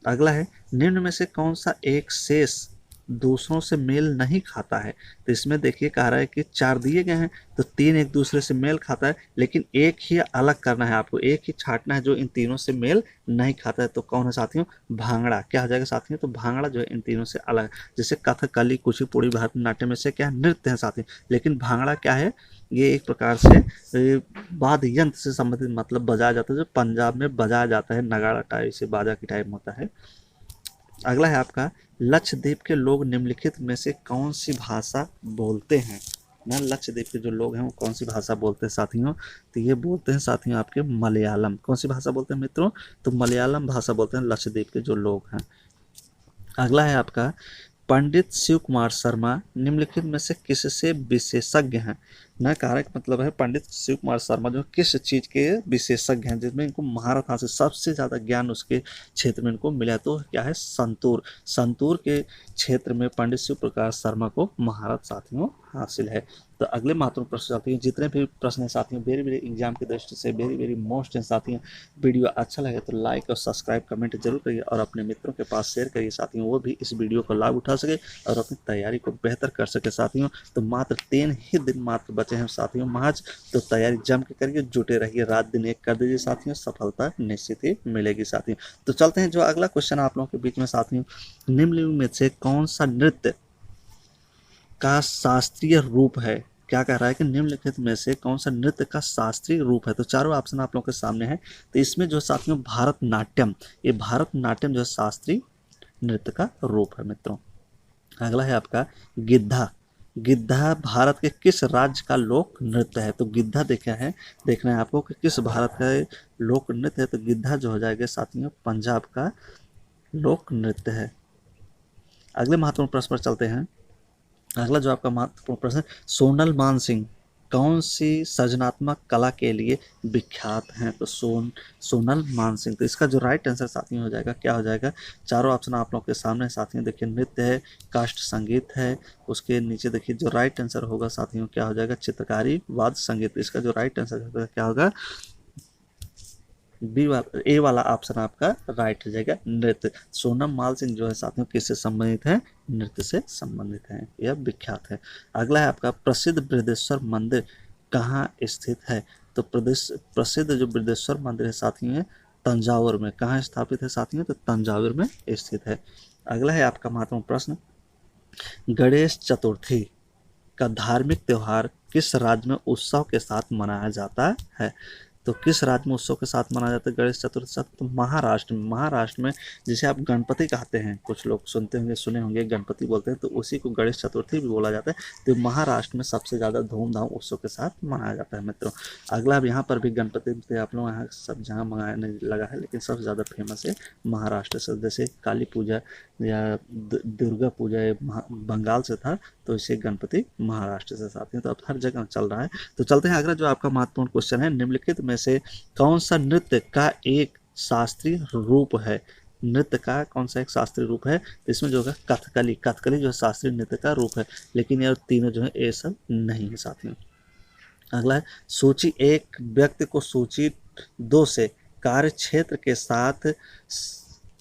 अगला है, निम्न में से कौन सा एक शेष दूसरों से मेल नहीं खाता है? तो इसमें देखिए कह रहा है कि 4 दिए गए हैं, तो 3 एक दूसरे से मेल खाता है, लेकिन एक ही अलग करना है आपको, एक ही छांटना है जो इन तीनों से मेल नहीं खाता है। तो कौन है साथियों? भांगड़ा। क्या हो जाएगा साथियों? तो भांगड़ा जो है इन तीनों से अलग, जैसे कथकली कुचिपुड़ी भरतनाट्यम में से क्या नृत्य है साथियों, लेकिन भांगड़ा क्या है? ये एक प्रकार से वाद्य यंत्र से संबंधित, मतलब बजाया जाता है, जो पंजाब में बजाया जाता है, नगाड़ा टाइप से बाजा की टाइप होता है। अगला है आपका, लक्षद्वीप के लोग निम्नलिखित में से कौन सी भाषा बोलते हैं? ना लक्षद्वीप के जो लोग हैं वो कौन सी भाषा बोलते हैं साथियों? तो ये बोलते हैं साथियों आपके मलयालम। कौन सी भाषा बोलते हैं मित्रों? तो मलयालम भाषा बोलते हैं लक्षद्वीप के जो लोग हैं। अगला है आपका, पंडित शिव कुमार शर्मा निम्नलिखित में से किससे विशेषज्ञ हैं? न कारक मतलब है पंडित शिव कुमार शर्मा जो किस चीज़ के विशेषज्ञ हैं, जिसमें इनको महारत हासिल, सबसे ज़्यादा ज्ञान उसके क्षेत्र में इनको मिला? तो क्या है? संतूर के क्षेत्र में पंडित शिव प्रकाश शर्मा को महारत साथियों हासिल है। तो अगले महत्वपूर्ण प्रश्न साथियों, जितने भी प्रश्न हैं साथियों वेरी वेरी एग्जाम की दृष्टि से वेरी वेरी मोस्ट हैं साथियों। वीडियो अच्छा लगे तो लाइक और सब्सक्राइब कमेंट जरूर करिए और अपने मित्रों के पास शेयर करिए साथियों, वो भी इस वीडियो का लाभ उठा सके और अपनी तैयारी को बेहतर कर सके साथियों। तो मात्र 3 ही दिन मात्र बचे हैं साथियों महज, तो तैयारी जम के करिए, जुटे रहिए, रात दिन एक कर दीजिए साथियों, सफलता निश्चित ही मिलेगी साथियों। तो चलते हैं जो अगला क्वेश्चन आप लोगों के बीच में साथियों, निम्नलिखित में से कौन सा नृत्य का शास्त्रीय रूप है। क्या कह रहा है कि निम्नलिखित में से कौन सा नृत्य का शास्त्रीय रूप है। तो चारों ऑप्शन आप लोगों के सामने है। तो इसमें जो साथियों भारतनाट्यम, ये भारतनाट्यम जो है शास्त्रीय नृत्य का रूप है मित्रों। अगला है आपका गिद्धा। गिद्धा भारत के किस राज्य का लोक नृत्य है। तो गिद्धा देखना है आपको कि किस भारत का लोक नृत्य है। तो गिद्धा जो हो जाएगा साथियों पंजाब का लोक नृत्य है। अगले महत्वपूर्ण प्रश्न पर चलते हैं। अगला जो आपका महत्वपूर्ण प्रश्न है, सोनल मानसिंह कौन सी सृजनात्मक कला के लिए विख्यात हैं। तो सोनल मानसिंह, तो इसका जो राइट आंसर साथियों हो जाएगा क्या हो जाएगा। चारों ऑप्शन आप लोगों के सामने साथियों देखिए, नृत्य है, काष्ठ संगीत है, उसके नीचे देखिए जो राइट आंसर होगा साथियों क्या हो जाएगा, चित्रकारी वाद्य संगीत। इसका जो राइट आंसर होगा क्या होगा, ए वाला ऑप्शन आपका राइट हो जाएगा, नृत्य। सोनम माल सिंह जो है साथियों किससे संबंधित है, नृत्य से संबंधित है, यह विख्यात है। अगला है आपका प्रसिद्ध बृहदेश्वर मंदिर कहाँ स्थित है। तो प्रसिद्ध जो बृहदेश्वर मंदिर है साथियों तंजावुर में। कहाँ स्थापित है साथियों, तो तंजावुर में स्थित है। अगला है आपका महत्वपूर्ण प्रश्न, गणेश चतुर्थी का धार्मिक त्योहार किस राज्य में उत्सव के साथ मनाया जाता है। तो किस राज्य में उत्सव के साथ मनाया जाता है गणेश चतुर्थी। तो महाराष्ट्र में जिसे आप गणपति कहते हैं, कुछ लोग सुने होंगे गणपति बोलते हैं, तो उसी को गणेश चतुर्थी भी बोला जाता है। तो महाराष्ट्र में सबसे ज़्यादा धूमधाम उत्सव के साथ मनाया जाता है मित्रों। अगला अब यहाँ पर भी गणपति आप लोग यहाँ सब जहाँ मनाने लगा है, लेकिन सबसे ज़्यादा फेमस है महाराष्ट्र से। जैसे काली पूजा या दुर्गा पूजा बंगाल से था, तो इसे गणपति महाराष्ट्र से साथ हैं। तो अब हर जगह चल रहा है। तो चलते हैं अगला जो आपका महत्वपूर्ण क्वेश्चन है, निम्नलिखित में से कौन सा नृत्य का एक शास्त्रीय रूप है। नृत्य का कौन सा एक शास्त्रीय रूप है। इसमें जो है कथकली जो है शास्त्रीय नृत्य का रूप है, लेकिन ये तीनों जो है ये सब नहीं है साथियों। अगला है सूची एक व्यक्ति को सूची 2 से कार्य क्षेत्र के साथ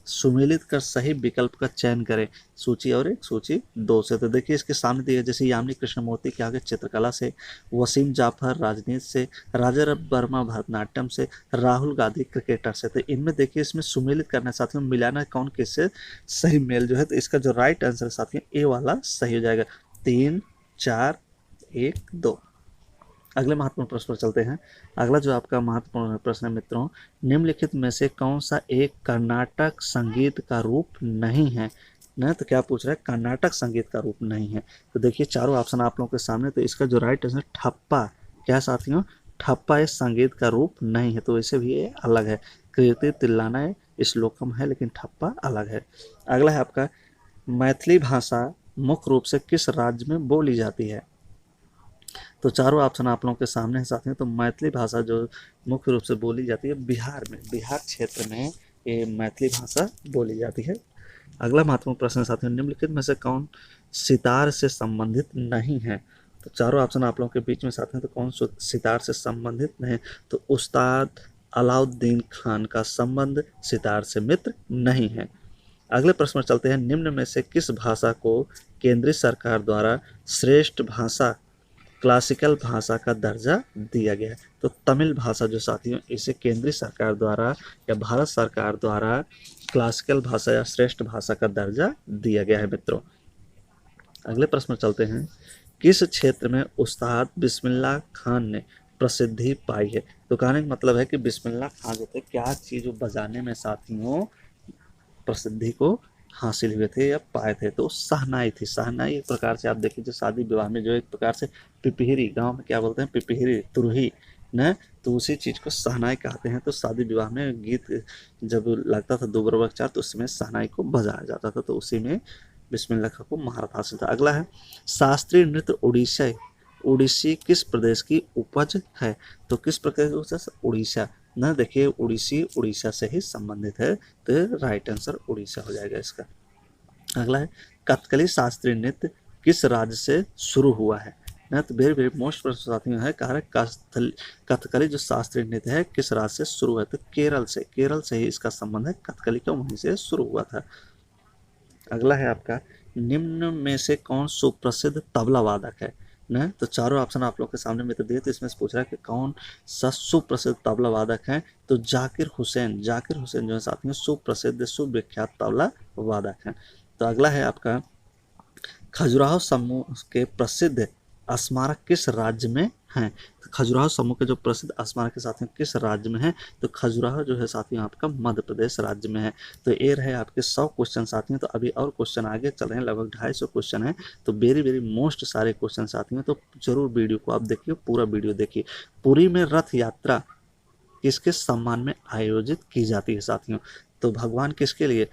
सुमेलित कर सही विकल्प का चयन करें। सूची और एक सूची 2 से। तो देखिए इसके सामने दिया जैसे यामिनी कृष्णमूर्ति के आगे चित्रकला से, वसीम जाफर राजनीति से, राजा वर्मा भरतनाट्यम से, राहुल गांधी क्रिकेटर से। तो इनमें देखिए इसमें सुमेलित करना साथियों, मिलाना कौन किससे सही मेल जो है। तो इसका जो राइट आंसर साथियों ए वाला सही हो जाएगा। 3 4 1 2। अगले महत्वपूर्ण प्रश्न पर चलते हैं। अगला जो आपका महत्वपूर्ण प्रश्न है मित्रों, निम्नलिखित में से कौन सा एक कर्नाटक संगीत का रूप नहीं है। ना तो क्या पूछ रहा है, कर्नाटक संगीत का रूप नहीं है। तो देखिए चारों ऑप्शन आप लोगों के सामने। तो इसका जो राइट आंसर ठप्पा, क्या साथियों, ठप्पा इस संगीत का रूप नहीं है। तो इसे भी ये अलग है। कीर्ति तिल्लाना श्लोकम है, लेकिन ठप्पा अलग है। अगला है आपका मैथिली भाषा मुख्य रूप से किस राज्य में बोली जाती है। तो चारों ऑप्शन आप लोगों के सामने हैं साथियों। तो मैथिली भाषा जो मुख्य रूप से बोली जाती है बिहार में, बिहार क्षेत्र में ये मैथिली भाषा बोली जाती है। अगला महत्वपूर्ण प्रश्न साथियों, निम्नलिखित में से कौन सितार से संबंधित नहीं है। तो चारों ऑप्शन आप लोगों के बीच में साथियों। तो कौन सितार से संबंधित नहीं, तो उस्ताद अलाउद्दीन खान का संबंध सितार से मित्र नहीं है। अगले प्रश्न पर चलते हैं, निम्न में से किस भाषा को केंद्रीय सरकार द्वारा श्रेष्ठ भाषा क्लासिकल भाषा का दर्जा दिया गया है। तो तमिल भाषा जो साथियों इसे केंद्रीय सरकार द्वारा या भारत सरकार द्वारा क्लासिकल भाषा या श्रेष्ठ भाषा का दर्जा दिया गया है मित्रों। अगले प्रश्न में चलते हैं, किस क्षेत्र में उस्ताद बिस्मिल्लाह खान ने प्रसिद्धि पाई है। तो कहने का मतलब है कि बिस्मिल्लाह खान जो थे क्या चीज़ बजाने में साथियों प्रसिद्धि को हासिल हुए थे या पाए थे। तो सहनाई थी। सहनाई एक प्रकार से आप देखिए जो शादी विवाह में जो एक प्रकार से पिपहिरी, गांव में क्या बोलते हैं पिपहिरी तुरही न, तो उसी चीज़ को सहनाई कहते हैं। तो शादी विवाह में गीत जब लगता था दोबरबक चार, तो उसमें सहनाई को बजाया जाता था। तो उसी में बिस्मिल्लाह खां को महारत हासिल था। अगला है शास्त्रीय नृत्य उड़ीसी किस प्रदेश की उपज है। तो किस प्रदेश की, उड़ीसा ना। देखिए उड़ीसी उड़ीसा से ही संबंधित है, तो राइट आंसर उड़ीसा हो जाएगा इसका। अगला है कथकली शास्त्रीय नृत्य किस राज्य से शुरू हुआ है। ना। तो वेरी वेरी मोस्ट प्रश्न साथियों है, कहा है कथकली जो शास्त्रीय नृत्य है किस राज्य से शुरू है? तो केरल से ही इसका संबंध है, कथकली का वहीं से शुरू हुआ था। अगला है आपका, निम्न में से कौन सुप्रसिद्ध तबला वादक है? ना, तो चारों ऑप्शन आप लोग के सामने में तो दिए, तो इसमें से पूछ रहा है कि कौन सा सुप्रसिद्ध तबला वादक है? तो जाकिर हुसैन जो है साथियों सुप्रसिद्ध सुविख्यात तबला वादक हैं। तो अगला है आपका, खजुराहो समूह के प्रसिद्ध स्मारक किस राज्य में हैं? तो खजुराहो समूह के जो प्रसिद्ध स्मारक के साथियों किस राज्य में है? तो खजुराहो जो है साथियों आपका मध्य प्रदेश राज्य में है। तो ये रहे आपके 100 क्वेश्चन साथियों। तो अभी और क्वेश्चन आगे चल रहे हैं, लगभग 250 क्वेश्चन है। तो वेरी वेरी मोस्ट सारे क्वेश्चन साथियों, तो जरूर वीडियो को आप देखिए, पूरा वीडियो देखिए। पुरी में रथ यात्रा किसके सम्मान में आयोजित की जाती है साथियों? तो भगवान किसके लिए?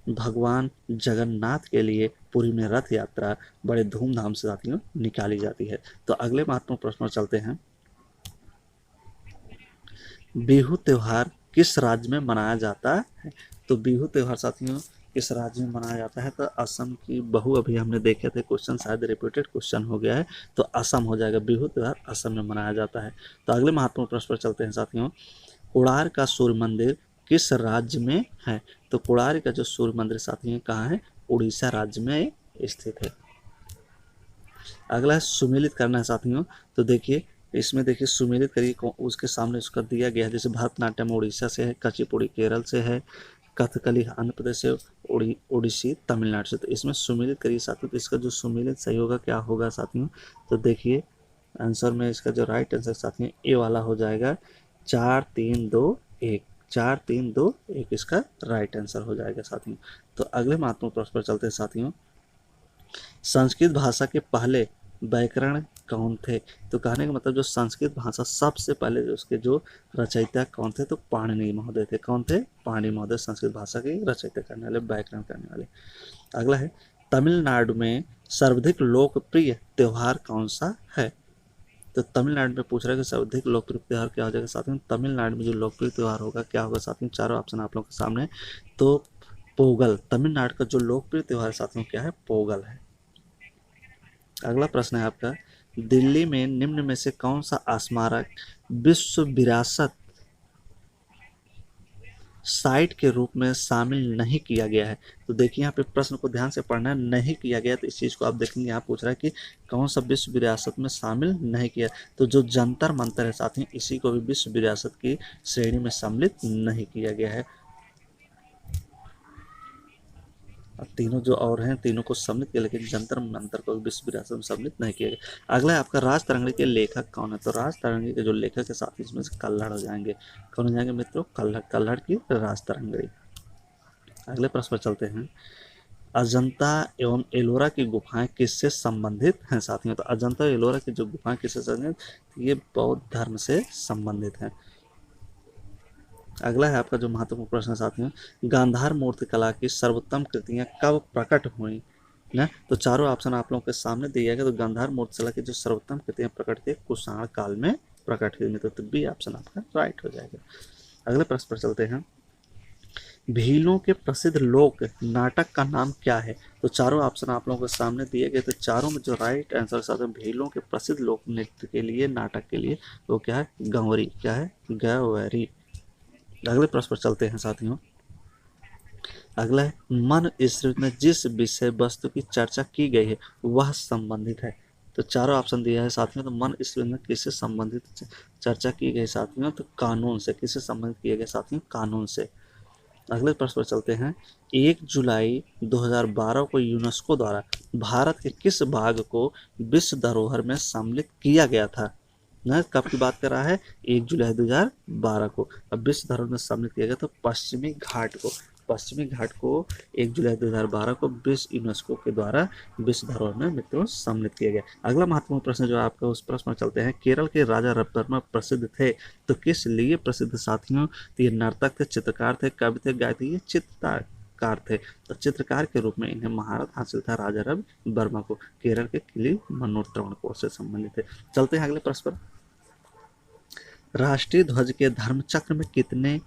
भगवान जगन्नाथ के लिए पुरी में रथ यात्रा बड़े धूमधाम से साथियों निकाली जाती है। तो अगले महत्वपूर्ण प्रश्न पर चलते हैं। बिहू त्योहार किस राज्य में मनाया जाता है? तो बिहू त्योहार साथियों किस राज्य में मनाया जाता है? तो असम की बहू, अभी हमने देखे थे क्वेश्चन, शायद रिपीटेड क्वेश्चन हो गया है, तो असम हो जाएगा। बिहू त्योहार असम में मनाया जाता है। तो अगले महत्वपूर्ण प्रश्न पर चलते हैं साथियों। कोणार्क का सूर्य मंदिर किस राज्य में है? तो कोणार्क का जो सूर्य मंदिर साथियों कहाँ है? उड़ीसा राज्य में स्थित है। अगला है सुमेलित करना है साथियों। तो देखिए इसमें देखिए सुमेलित करिए, उसके सामने उसका दिया गया है, जैसे भरतनाट्यम उड़ीसा से है, कुचिपुड़ी केरल से है, कथकली आंध्र प्रदेश से, ओडिसी तमिलनाडु से। तो इसमें सुमेलित करिए साथियों। तो इसका जो सुमेलित सही होगा क्या होगा साथियों? तो देखिए आंसर में इसका जो राइट आंसर साथियों ए वाला हो जाएगा, 4 3 2 1। 4 3 2 1 इसका राइट आंसर हो जाएगा साथियों। तो अगले महत्वपूर्ण प्रश्न पर चलते हैं साथियों। संस्कृत भाषा के पहले व्याकरण कौन थे? तो कहने का मतलब जो संस्कृत भाषा सबसे पहले उसके जो रचयिता कौन थे? तो पाणिनि महोदय थे। कौन थे? पाणिनि महोदय संस्कृत भाषा की रचयिता करने वाले, व्याकरण करने वाले। अगला है, तमिलनाडु में सर्वाधिक लोकप्रिय त्योहार कौन सा है? तो तमिलनाडु में पूछ रहा है कि सर्वाधिक लोकप्रिय त्योहार क्या हो जाएगा साथियों? तमिलनाडु में जो लोकप्रिय त्योहार होगा क्या होगा साथियों? चारों ऑप्शन आप लोगों के सामने। तो पोगल, तमिलनाडु का जो लोकप्रिय त्योहार साथियों क्या है? पोगल है। अगला प्रश्न है आपका, दिल्ली में निम्न में से कौन सा स्मारक विश्व विरासत साइट के रूप में शामिल नहीं किया गया है? तो देखिए यहाँ पे प्रश्न को ध्यान से पढ़ना है, नहीं किया गया, तो इस चीज़ को आप देखेंगे यहाँ पूछ रहा है कि कौन सा विश्व विरासत में शामिल नहीं किया। तो जो जंतर मंतर है साथियों, इसी को भी विश्व विरासत की श्रेणी में सम्मिलित नहीं किया गया है। अब तीनों जो और हैं तीनों को सम्मिलित किया, लेकिन जंतर मंतर को विश्व विरासत में सम्मिलित नहीं किया गया। अगला है आपका, राज तरंगी के लेखक कौन है? तो राज तरंगी के जो लेखक है साथ इसमें से कल्हड़ हो जाएंगे। कौन हो जाएंगे मित्रों? कल्हड़ की राज तरंगी। अगले प्रश्न पर चलते हैं। अजंता एवं एलोरा की गुफाएं किससे संबंधित हैं साथियों? तो अजंता एलोरा की जो गुफाएं किससे संबंधित? ये बौद्ध धर्म से संबंधित हैं। अगला है आपका जो महत्वपूर्ण प्रश्न है साथियों, गांधार मूर्ति कला की सर्वोत्तम कृतियां कब प्रकट हुई ना? तो चारों ऑप्शन आप लोगों के सामने दिया गया। तो गांधार मूर्ति कला की जो सर्वोत्तम कृतियां प्रकट थी कुषाण काल में प्रकट हुई। तो बी ऑप्शन आपका राइट हो जाएगा। अगले प्रश्न पर चलते हैं। भीलों के प्रसिद्ध लोक नाटक का नाम क्या है? तो चारों ऑप्शन आप लोगों के सामने दिए गए। तो चारों में जो राइट आंसर साथियों भीलों के प्रसिद्ध लोक नृत्य के लिए, नाटक के लिए, वो क्या है? गंवरी। क्या है? गंवरी। अगले प्रश्न पर चलते हैं साथियों। अगला है, मन स्मृति में जिस विषय वस्तु की चर्चा की गई है वह संबंधित है। तो चारों ऑप्शन दिया है साथियों। तो मन स्मृति में किससे संबंधित चर्चा की गई साथियों? तो कानून से। किससे संबंधित किया गया साथियों? कानून से। अगले प्रश्न पर चलते हैं। 1 जुलाई 2012 को यूनेस्को द्वारा भारत के किस भाग को विश्व धरोहर में सम्मिलित किया गया था? न कब की बात कर रहा है? 1 जुलाई 2012 को। अब विश्व धरोहर में सम्मिलित किया गया तो पश्चिमी घाट को। पश्चिमी घाट को 1 जुलाई 2012 को विश्व यूनेस्को के द्वारा विश्व धरोहर में मित्रों सम्मिलित किया गया। अगला महत्वपूर्ण प्रश्न जो आपका, उस प्रश्न में चलते हैं। केरल के राजा रविवर्मा प्रसिद्ध थे तो किस लिए प्रसिद्ध साथियों? तो ये नर्तक थे, चित्रकार थे, कवि थे, गायक थे, ये चित्रकार थे। तो चित्रकार के रूप में इन्हें महारत हासिल था राजा रवि वर्मा को। केरल के किली मनोर त्रवणकोर से संबंधित थे। चलते हैं अगले प्रश्न पर। राष्ट्रीय ध्वज के धर्म चक्र में कितने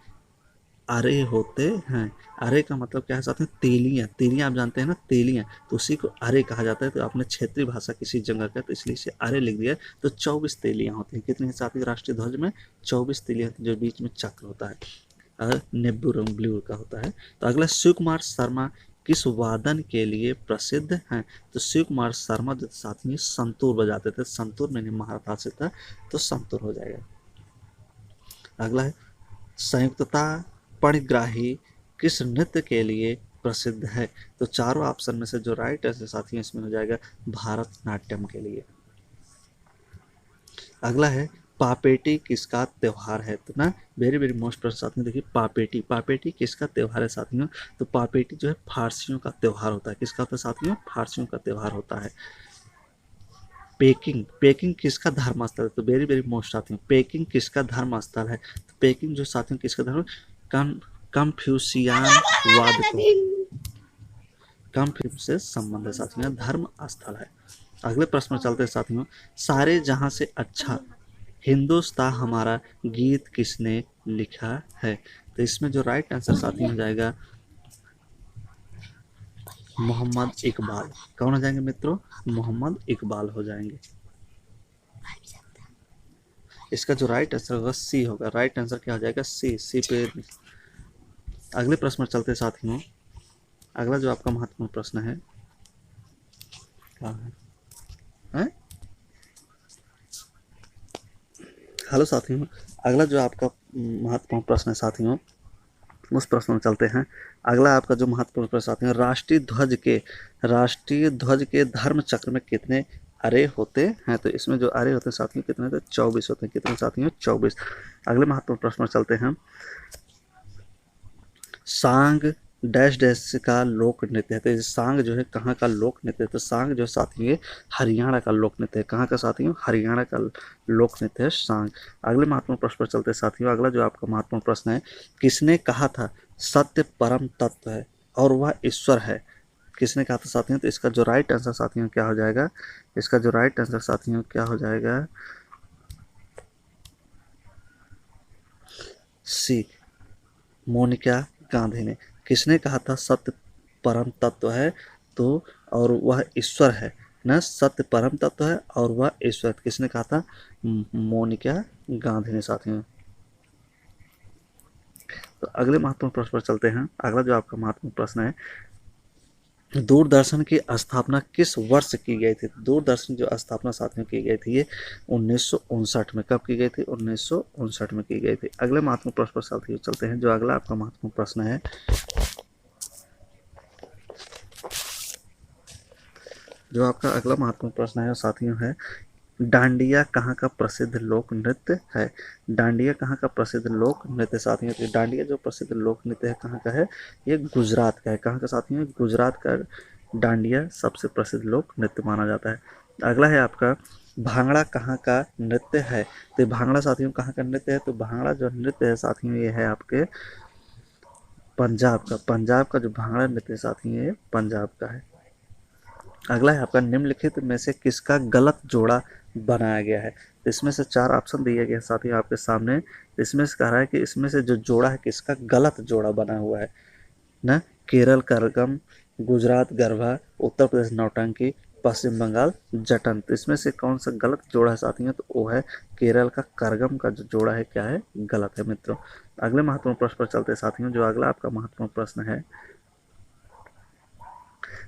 अरे होते हैं। अरे का मतलब क्या है साथियों, तेलियां। तेलियां आप जानते हैं ना, तेलियां, तो उसी को अरे कहा जाता है। तो आपने क्षेत्रीय भाषा किसी जगह का, तो इसलिए इसे अरे लिख दिया। तो 24 तेलियां होती हैं। कितनी है साथियों राष्ट्रीय ध्वज में? 24 तेलियां होती हैं, जो बीच में चक्र होता है, नेब्बू रंग ब्लू का होता है। तो अगला, शिव कुमार शर्मा किस वादन के लिए प्रसिद्ध हैं? तो शिव कुमार शर्मा जो साथियों संतूर बजाते थे। संतूर मैंने महारथा से था, तो संतूर हो जाएगा। अगला है, संयुक्तता परिग्राही किस नृत्य के लिए प्रसिद्ध है? तो चारों ऑप्शन में से जो राइट है साथियों इसमें हो जाएगा भारतनाट्यम के लिए। अगला है, पापेटी किसका त्योहार है? तो ना वेरी वेरी मोस्ट प्रश्न साथियों, देखिए पापेटी, पापेटी किसका त्योहार है साथियों? तो पापेटी जो है फारसियों का त्योहार होता है। किसका होता है साथियों? फारसियों का त्योहार होता है। पेकिंग, पेकिंग किसका धर्म स्थल है? तो वेरी वेरी मोस्ट साथियों, पेकिंग किसका धर्म स्थल है? तो पेकिंग जो साथियों किसका धर्म, कन्फ्यूशियन वाद को, कन्फ्यूशियस से संबंध है साथियों, धर्म स्थल है। अगले प्रश्न में चलते हैं साथियों, सारे जहां से अच्छा हिंदुस्तान हमारा गीत किसने लिखा है? तो इसमें जो राइट आंसर साथियों हो जाएगा मोहम्मद इकबाल। कौन हो जाएंगे मित्रों? मोहम्मद इकबाल हो जाएंगे। इसका जो राइट आंसर होगा सी होगा। राइट आंसर क्या हो जाएगा? सी, सी पे। अगले प्रश्न में चलते साथियों, अगला जो आपका महत्वपूर्ण प्रश्न है क्या है? हेलो साथियों, अगला जो आपका महत्वपूर्ण प्रश्न है साथियों, उस प्रश्न में चलते हैं। अगला आपका जो महत्वपूर्ण प्रश्न साथियों, राष्ट्रीय ध्वज के धर्म चक्र में कितने अरे होते हैं? तो इसमें जो अरे होते हैं साथियों कितने होते हैं? 24 होते हैं। कितने साथियों? 24। अगले महत्वपूर्ण प्रश्न में चलते हैं, सांग डैश डैश का लोक नृत्य है। तो सांग जो है कहाँ का लोक नृत्य है? तो सांग जो साथी है हरियाणा का लोक नृत्य है। कहाँ का साथियों? हरियाणा का लोक नृत्य है सांग। अगले महत्वपूर्ण प्रश्न पर चलते हैं साथियों। अगला जो आपका महत्वपूर्ण प्रश्न है, किसने कहा था सत्य परम तत्व है और वह ईश्वर है? किसने कहा था साथियों? तो इसका जो राइट आंसर साथियों क्या हो जाएगा? इसका जो राइट आंसर साथियों क्या हो जाएगा? सी, मोनिका गांधी ने। किसने कहा था सत्य परम तत्व है तो और वह ईश्वर है न? सत्य परम तत्व है और वह ईश्वर, किसने कहा था? मोनिका गांधी ने साथियों। तो अगले महत्वपूर्ण प्रश्न पर चलते हैं। अगला जो आपका महत्वपूर्ण प्रश्न है, दूरदर्शन की स्थापना किस वर्ष की गई थी? दूरदर्शन जो स्थापना साथियों की गई थी ये 1959 में। कब की गई थी? 1959 में की गई थी। अगले महत्वपूर्ण प्रश्न पर साथियों चलते हैं। जो अगला आपका महत्वपूर्ण प्रश्न है, जो आपका अगला महत्वपूर्ण प्रश्न है साथियों है, डांडिया कहाँ का प्रसिद्ध लोक नृत्य है? डांडिया कहाँ का प्रसिद्ध लोक नृत्य साथियों? तो डांडिया जो प्रसिद्ध लोक नृत्य है कहाँ का है? ये गुजरात का है। कहाँ का साथियों? गुजरात का डांडिया सबसे प्रसिद्ध लोक नृत्य माना जाता है। अगला है आपका, भांगड़ा कहाँ का नृत्य है? तो भांगड़ा साथियों कहाँ का नृत्य है? तो भांगड़ा जो नृत्य है साथियों ये है आपके पंजाब का। पंजाब का जो भांगड़ा नृत्य है साथियों ये पंजाब का है। अगला है आपका, निम्नलिखित में से किसका गलत जोड़ा बनाया गया है? तो इसमें से चार ऑप्शन दिए गए साथी आपके सामने। इसमें से कह रहा है कि इसमें से जो जोड़ा है किसका गलत जोड़ा बना हुआ है ना? केरल करगम, गुजरात गरबा, उत्तर प्रदेश नौटंकी, पश्चिम बंगाल जटन। तो इसमें से कौन सा गलत जोड़ा है साथियों? तो वो है केरल का करगम का जो जोड़ा है क्या है? गलत है मित्रों। अगले महत्वपूर्ण प्रश्न पर चलते साथियों। जो अगला आपका महत्वपूर्ण प्रश्न है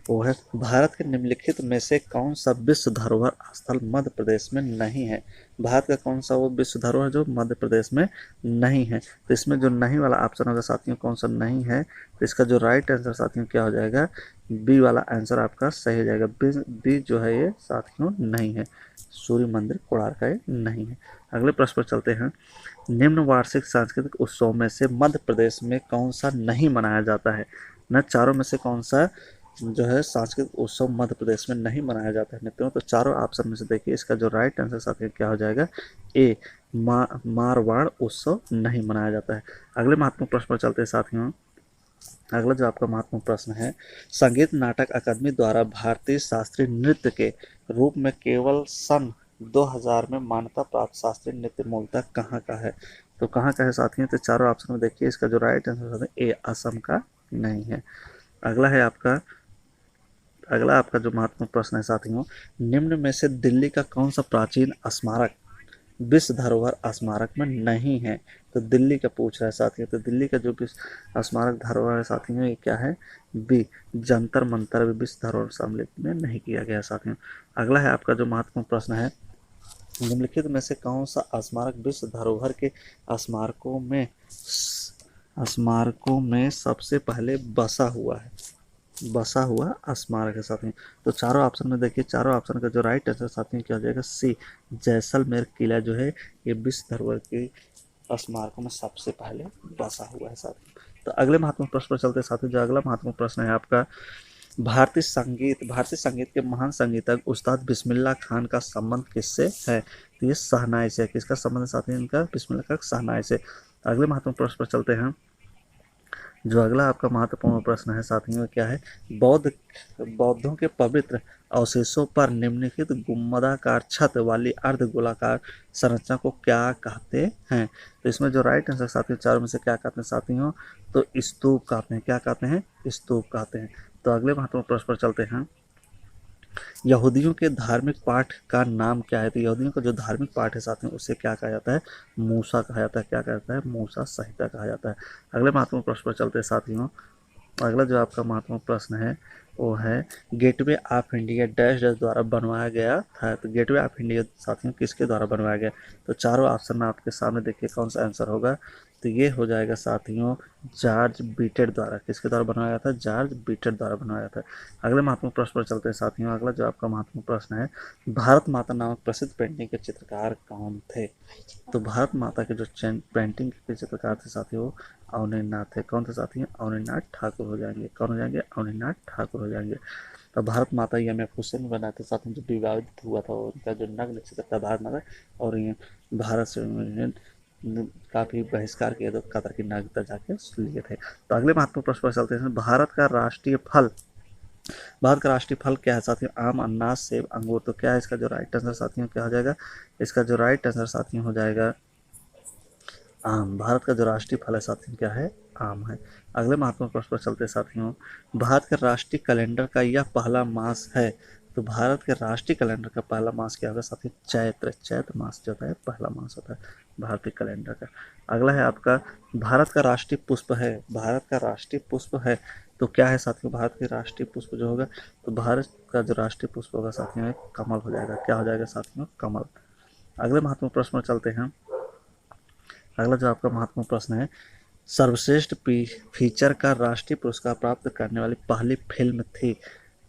वो है, भारत के निम्नलिखित में से कौन सा विश्व धरोहर स्थल मध्य प्रदेश में नहीं है? भारत का कौन सा वो विश्व धरोहर जो मध्य प्रदेश में नहीं है? तो इसमें जो नहीं वाला ऑप्शन होगा साथियों कौन सा नहीं है? तो इसका जो राइट आंसर साथियों क्या हो जाएगा? बी वाला आंसर आपका सही हो जाएगा। बी जो है ये साथियों नहीं है, सूर्य मंदिर कोणार्क का ये नहीं है। अगले प्रश्न पर चलते हैं, निम्न वार्षिक सांस्कृतिक उत्सव में से मध्य प्रदेश में कौन सा नहीं मनाया जाता है? न चारों में से कौन सा जो है सांस्कृतिक उत्सव मध्य प्रदेश में नहीं मनाया जाता है मित्रों? तो चारों ऑप्शन में से देखिए इसका जो राइट आंसर साथियों क्या हो जाएगा? ए, मारवाड़ उत्सव नहीं मनाया जाता है। अगले महत्वपूर्ण प्रश्न पर चलते हैं साथियों। अगला जो आपका महत्वपूर्ण प्रश्न है, संगीत नाटक अकादमी द्वारा भारतीय शास्त्रीय नृत्य के रूप में केवल सन 2000 में मान्यता प्राप्त शास्त्रीय नृत्य मूलतः कहाँ का है? तो कहाँ का है साथियों? तो चारों ऑप्शन में देखिए, इसका जो राइट आंसर है ए, असम का नहीं है। अगला है आपका अगला आपका जो महत्वपूर्ण प्रश्न है साथियों, निम्न में से दिल्ली का कौन सा प्राचीन स्मारक विश्व धरोहर स्मारक में नहीं है? तो दिल्ली का पूछ रहा है साथियों, तो दिल्ली का जो विश्व स्मारक धरोहर है साथियों, ये क्या है? बी, जंतर मंतर भी विश्व धरोहर सम्मिलित में नहीं किया गया साथियों। अगला है आपका जो महत्वपूर्ण प्रश्न है, निम्नलिखित में से कौन सा स्मारक विश्व धरोहर के स्मारकों में सबसे पहले बसा हुआ स्मारक है साथियों? तो चारों ऑप्शन में देखिए, चारों ऑप्शन का जो राइट आंसर साथियों क्या हो जाएगा? सी, जैसलमेर किला जो है ये विश्व धरोहर के स्मारकों में सबसे पहले बसा हुआ है साथियों। तो अगले महत्वपूर्ण प्रश्न पर चलते हैं साथियों। जो अगला महत्वपूर्ण प्रश्न है आपका, भारतीय संगीत के महान संगीतज्ञ उस्ताद बिस्मिल्लाह खान का संबंध किससे है? तो ये शहनाई से। किसका संबंध है साथियों इनका? बिस्मिल्लाह का शहनाई से। अगले महत्वपूर्ण प्रश्न पर चलते हैं। जो अगला आपका महत्वपूर्ण प्रश्न है साथियों क्या है? बौद्धों के पवित्र अवशेषों पर निम्नलिखित गुम्बदाकार छत वाली अर्धगोलाकार संरचना को क्या कहते हैं? तो इसमें जो राइट आंसर साथियों चारों में से क्या कहते हैं साथियों? तो स्तूप कहते हैं। क्या कहते हैं? स्तूप कहते हैं। तो अगले महत्वपूर्ण प्रश्न पर चलते हैं। यहूदियों के धार्मिक पाठ का नाम क्या है? तो यहूदियों का जो धार्मिक पाठ है साथियों उसे क्या कहा जाता है? मूसा कहा जाता है। क्या कहा जाता है? मूसा संहिता कहा जाता है। अगले महत्वपूर्ण प्रश्न पर चलते हैं साथियों। अगला जो आपका महत्वपूर्ण प्रश्न है वो है, gateway of India dash dash द्वारा बनवाया गया था। तो गेटवे ऑफ इंडिया साथियों किसके द्वारा बनवाया गया? तो चारों ऑप्शन में आपके सामने देखिए कौन सा आंसर होगा। तो ये हो जाएगा साथियों जॉर्ज बीटेड द्वारा। किसके द्वारा बनवाया गया था? जॉर्ज बीटेड द्वारा बनवाया था। अगले महत्वपूर्ण प्रश्न पर चलते हैं साथियों। अगला जो आपका महत्वपूर्ण प्रश्न है, भारत माता नामक प्रसिद्ध पेंटिंग के चित्रकार कौन थे? तो भारत माता के जो पेंटिंग के चित्रकार थे साथियों वो अवनीनाथ थे। कौन थे साथियों? अवनीनाथ ठाकुर हो जाएंगे। कौन हो जाएंगे? अवनीनाथ ठाकुर हो जाएंगे। तो भारत माता ये एम.एफ. हुसैन बनाए थे साथियों, जो विवादित हुआ था उनका जो नग्न चित्र था भारत माता, और ये भारत से काफी बहिष्कार किया तो कतर की नागरिकता जाके लिए थे। तो अगले महत्वपूर्ण प्रश्न पर चलते हैं। भारत का राष्ट्रीय फल क्या है साथियों? आम, अनानास, सेब, अंगूर। तो क्या है इसका जो राइट आंसर साथियों क्या हो जाएगा? इसका जो राइट आंसर साथियों हो जाएगा आम। भारत का जो राष्ट्रीय फल है साथियों क्या है? आम है। अगले महत्वपूर्ण प्रश्न पर चलते हैं साथियों। भारत के राष्ट्रीय कैलेंडर का यह पहला मास है। तो भारत के राष्ट्रीय कैलेंडर का पहला मास क्या होगा साथियों? चैत्र मास जो होता है पहला मास होता है भारतीय कैलेंडर का। अगला है आपका, भारत का राष्ट्रीय पुष्प है। भारत का राष्ट्रीय पुष्प है तो क्या है साथियों? भारत के राष्ट्रीय पुष्प जो होगा, तो भारत का जो राष्ट्रीय पुष्प होगा साथियों कमल हो जाएगा। क्या हो जाएगा साथियों? कमल। अगले महत्वपूर्ण प्रश्न पर चलते हैं। अगला जो आपका महत्वपूर्ण प्रश्न है, सर्वश्रेष्ठ फीचर का राष्ट्रीय पुरस्कार प्राप्त करने वाली पहली फिल्म थी।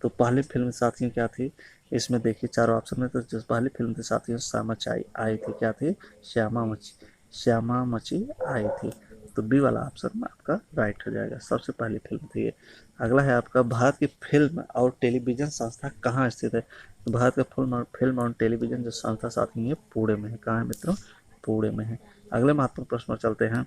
तो पहली फिल्म साथियों क्या थी? इसमें देखिए चारों ऑप्शन में, तो जो पहली फिल्म थी साथियों श्यामाचाई आई थी। क्या थी? श्यामा मची आई थी। तो बी वाला ऑप्शन में आपका राइट हो जाएगा, सबसे पहली फिल्म थी ये। अगला है आपका, भारत की फिल्म और टेलीविजन संस्था कहाँ स्थित है? तो भारत का फिल्म और टेलीविजन जो संस्था साथियों ये पुणे में है। कहाँ है मित्रों? पुणे में है। अगले महत्वपूर्ण प्रश्न पर चलते हैं।